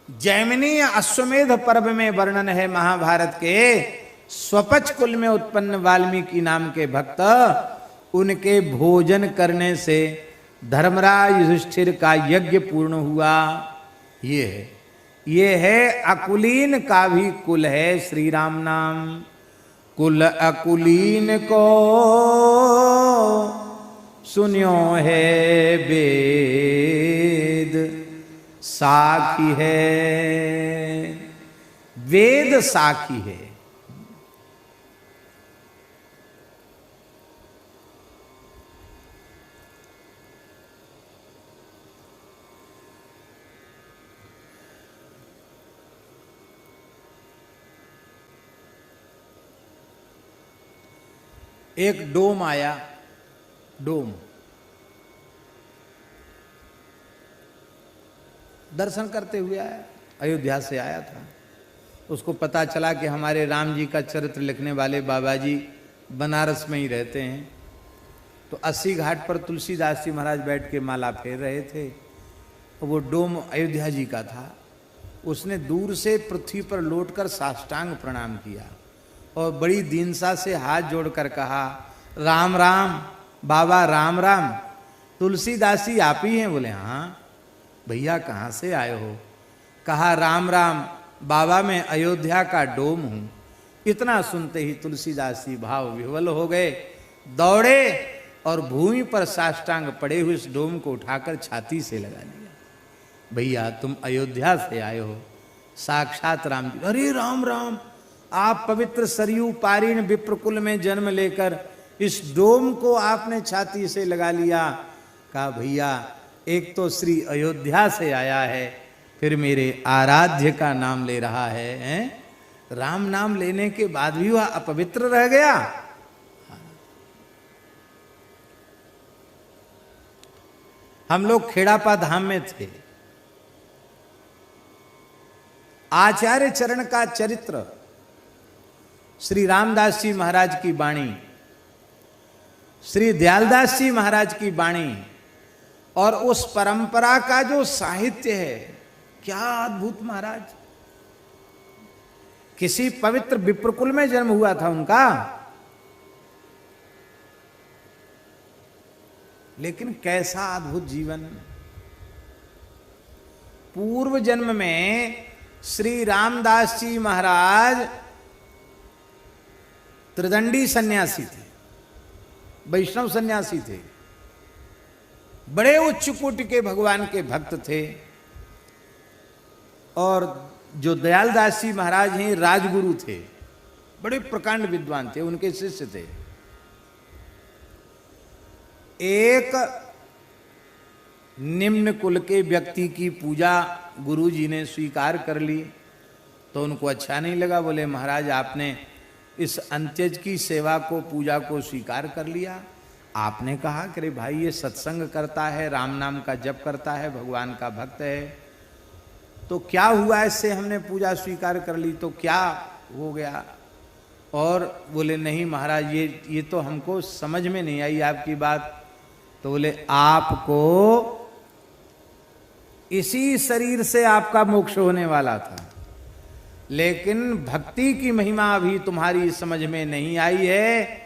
जैमिनी अश्वमेध पर्व में वर्णन है महाभारत के, स्वपच कुल में उत्पन्न वाल्मीकि नाम के भक्त, उनके भोजन करने से धर्मराज युधिष्ठिर का यज्ञ पूर्ण हुआ। ये है अकुलीन का भी कुल है श्री राम नाम। कुल अकुलीन को सुनियो है वेद, साखी है वेद, साखी है। एक डोम आया, डोम दर्शन करते हुए आया, अयोध्या से आया था। उसको पता चला कि हमारे राम जी का चरित्र लिखने वाले बाबा जी बनारस में ही रहते हैं। तो 80 घाट पर तुलसीदास जी महाराज बैठ के माला फेर रहे थे, और वो डोम अयोध्या जी का था। उसने दूर से पृथ्वी पर लौटकर साष्टांग प्रणाम किया और बड़ी दीनता से हाथ जोड़कर कहा, राम राम बाबा, राम राम। तुलसीदास जी आप ही हैं? बोले हाँ। भैया कहाँ से आए हो? कहा राम राम बाबा, मैं अयोध्या का डोम हूँ। इतना सुनते ही तुलसीदास जी भाव विह्वल हो गए, दौड़े और भूमि पर साष्टांग पड़े हुए इस डोम को उठाकर छाती से लगा लिया। भैया तुम अयोध्या से आए हो, साक्षात राम जी। अरे राम राम, आप पवित्र सरयू पारीण विप्रकुल में जन्म लेकर इस डोम को आपने छाती से लगा लिया। कहा भैया एक तो श्री अयोध्या से आया है, फिर मेरे आराध्य का नाम ले रहा है, हैं? राम नाम लेने के बाद भी वह अपवित्र रह गया। हम लोग खेड़ापा धाम में थे, आचार्य चरण का चरित्र, श्री रामदास जी महाराज की वाणी, श्री दयालदास जी महाराज की वाणी, और उस परंपरा का जो साहित्य है, क्या अद्भुत महाराज। किसी पवित्र विप्रकुल में जन्म हुआ था उनका, लेकिन कैसा अद्भुत जीवन। पूर्व जन्म में श्री रामदास जी महाराज त्रिदंडी सन्यासी थे, वैष्णव सन्यासी थे, बड़े उच्च कोटि के भगवान के भक्त थे। और जो दयालदास जी महाराज हैं राजगुरु थे, बड़े प्रकांड विद्वान थे, उनके शिष्य थे। एक निम्न कुल के व्यक्ति की पूजा गुरुजी ने स्वीकार कर ली तो उनको अच्छा नहीं लगा। बोले महाराज आपने इस अंत्यज की सेवा को, पूजा को स्वीकार कर लिया। आपने कहा कि रे भाई ये सत्संग करता है, राम नाम का जप करता है, भगवान का भक्त है, तो क्या हुआ इससे हमने पूजा स्वीकार कर ली तो क्या हो गया? और बोले नहीं महाराज ये तो हमको समझ में नहीं आई आपकी बात। तो बोले आपको इसी शरीर से आपका मोक्ष होने वाला था, लेकिन भक्ति की महिमा अभी तुम्हारी समझ में नहीं आई है,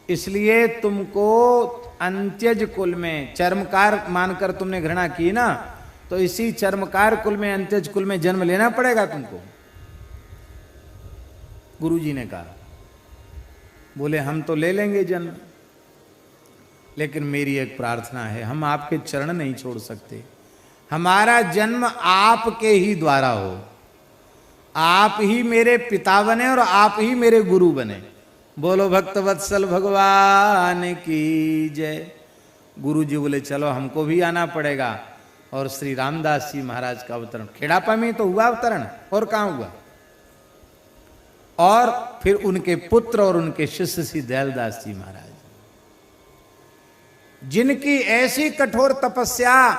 इसलिए तुमको अंत्यज कुल में, चर्मकार मानकर तुमने घृणा की ना, तो इसी चर्मकार कुल में, अंत्यज कुल में जन्म लेना पड़ेगा तुमको। गुरुजी ने कहा। बोले हम तो ले लेंगे जन्म, लेकिन मेरी एक प्रार्थना है, हम आपके चरण नहीं छोड़ सकते। हमारा जन्म आपके ही द्वारा हो, आप ही मेरे पिता बने और आप ही मेरे गुरु बने। बोलो भक्त वत्सल भगवान की जय। गुरु जी बोले चलो हमको भी आना पड़ेगा। और श्री रामदास जी महाराज का अवतरण खेड़ापा में तो हुआ अवतरण, और कहां हुआ? और फिर उनके पुत्र और उनके शिष्य श्री दयालदास जी महाराज, जिनकी ऐसी कठोर तपस्या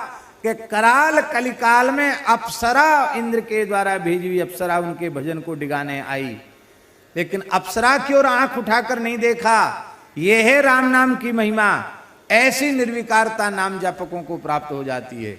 कि कराल कलिकाल में अप्सरा, इंद्र के द्वारा भेजी हुई अप्सरा उनके भजन को डिगाने आई, लेकिन अप्सरा की ओर आंख उठाकर नहीं देखा। यह है राम नाम की महिमा। ऐसी निर्विकारता नाम जापकों को प्राप्त हो जाती है।